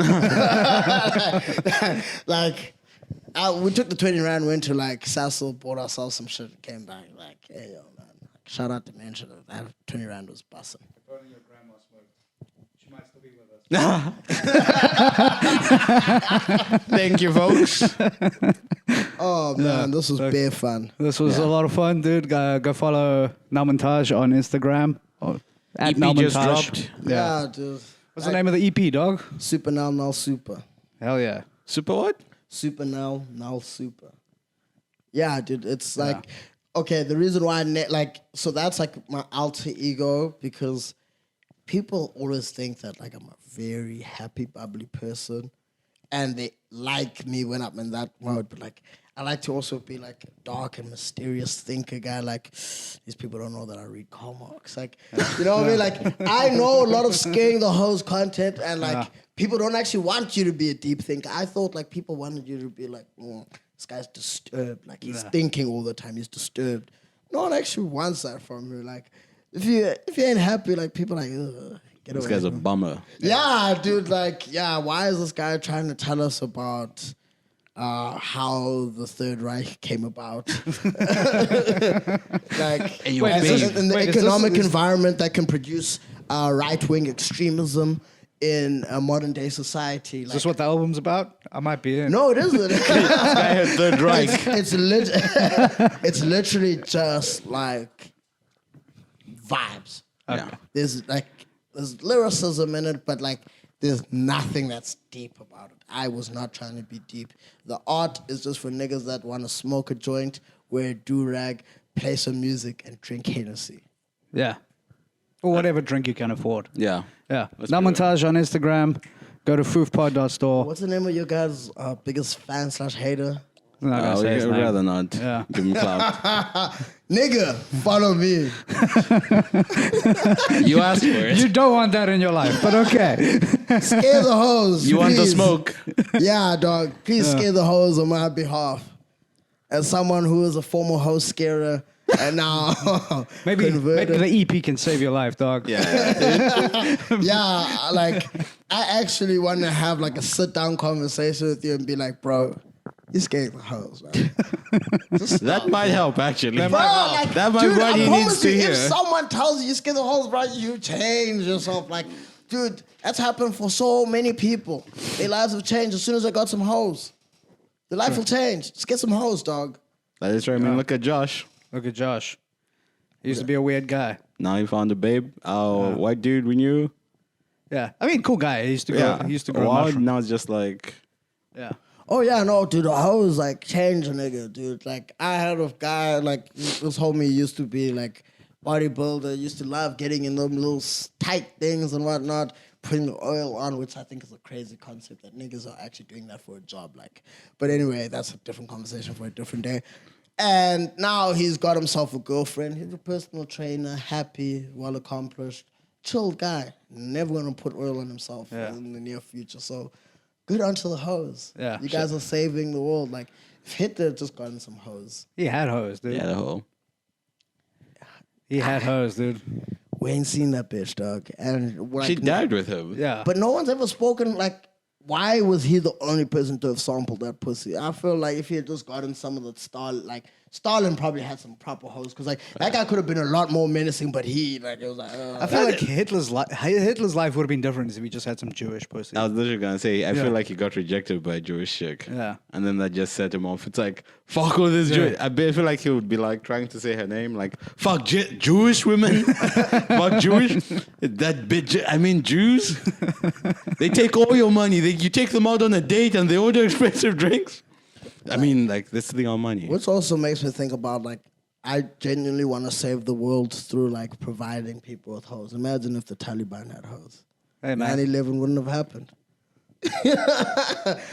Like, we took the 20 rand, went to like Sassel, bought ourselves some shit, and came back like, hey, yo, man. Like, shout out to Mansion. That 20 rand was busting. She might still be with us. Thank you, folks. Oh, man, this was bare fun. This was a lot of fun, dude. Go follow NelMontajh on Instagram. At EP just NelMontajh. dropped. Yeah. Dude. What's the name of the EP, dog? SUPANEL, NELSUPA. Hell yeah. Super what? SUPANEL, NELSUPA. Yeah, dude, it's like, okay, the reason why, so that's like my alter ego because people always think that like I'm a very happy, bubbly person and they like me when I'm in that mode, but like I like to also be like a dark and mysterious thinker guy. Like, these people don't know that I read comics. Like, you know what I mean? Like, I know a lot of scaring the hoes content, and like, people don't actually want you to be a deep thinker. I thought like people wanted you to be like, this guy's disturbed. Like, he's thinking all the time. He's disturbed. No one actually wants that from you. Like, if you ain't happy, like, people are like, ugh. Get This away guy's a from me. bummer. Yeah, dude, like, why is this guy trying to tell us about how the Third Reich came about? Like, Hey, yo, in babe. the Wait, is economic this- environment that can produce right-wing extremism in a modern-day society. Is Like, this what the album's about? I might be in. no, it isn't. Guy had Third Reich. It's literally just like vibes. Yeah. There's lyricism in it, but like there's nothing that's deep about it. I was not trying to be deep. The art is just for niggas that want to smoke a joint, wear a do-rag, play some music, and drink Hennessy. Yeah. Or whatever drink you can afford. Yeah. Yeah. Let's NelMontajh on Instagram. Go to foofpod.store. What's the name of your guys' biggest fan / hater? I'm not gonna say his I'd name. rather not. Yeah. Give him clout. Nigga, follow me. You asked for it. You don't want that in your life, but okay. Scare the hoes. You want the please. smoke. Yeah, dog. Please scare the hoes on my behalf. As someone who is a former host scarer and now Maybe converted. the EP can save your life, dog. Yeah. Yeah, like I actually want to have like a sit down conversation with you and be like, bro, you scared the hoes, man. That might help, actually. Bro, like, that might dude, be what I he promise needs to you, hear. if someone tells you scared the hoes, bro, you change yourself. Like, dude, that's happened for so many people. Their lives have changed as soon as they got some hoes. Their life will change. Just get some hoes, dog. That is right. I mean, look at Josh. Look at Josh. He used to be a weird guy. Now he found a babe. White dude we knew. Yeah. I mean, cool guy. He used to go. Yeah. He used to grow Wow, mushrooms. now it's just like, Yeah. Oh yeah, no, dude, the hoes like change a nigga, dude. Like I had a guy like this homie used to be like bodybuilder, used to love getting in them little tight things and whatnot, putting the oil on, which I think is a crazy concept that niggas are actually doing that for a job. Like, but anyway, that's a different conversation for a different day. And now he's got himself a girlfriend. He's a personal trainer, happy, well accomplished, chill guy. Never gonna put oil on himself in the near future. So. Good onto the hoes. Yeah. You guys are saving the world. Like, if Hitler had just gotten some hoes, He had hoes, dude. yeah, the whole. He had hoes, dude. we ain't seen that bitch, dog. And like, She died with him. Yeah. But no one's ever spoken, like, why was he the only person to have sampled that pussy? I feel like if he had just gotten some of the Stalin probably had some proper hoes. Because, like, that guy could have been a lot more menacing, but he, like, it was like, I feel like Hitler's life would have been different if he just had some Jewish pussy. I was literally gonna say, I Yeah. feel like he got rejected by a Jewish chick. Yeah. And then that just set him off. It's like, fuck all this Jewish. I feel like he would be like trying to say her name, like, fuck Jewish women. Fuck Jewish. That bitch, I mean Jews. They take all your money. You take them out on a date and they order expensive drinks. I mean, like, this thing on money. Which also makes me think about, like, I genuinely want to save the world through, like, providing people with hoes. Imagine if the Taliban had hoes. Hey, man. 9/11 wouldn't have happened.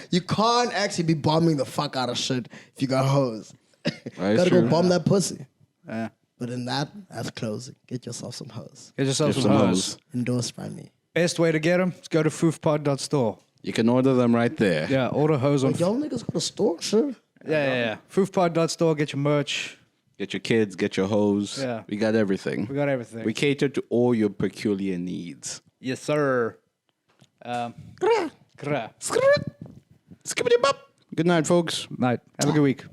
You can't actually be bombing the fuck out of shit if you got hoes. That is Gotta true. go bomb that pussy. Yeah. But in that's closing. Get yourself some hoes. Get yourself Get some some hoes. hoes. Endorsed by me. Best way to get them is go to foofpod.store. You can order them right there. Yeah, order hose on. Wait, y'all niggas got a store? Sure. Yeah. Foofpod.store, get your merch. Get your kids, get your hoes. Yeah. We got everything. We got everything. We cater to all your peculiar needs. Yes, sir. Gra. Skibbity bop. Good night, folks. Night. Have a good week.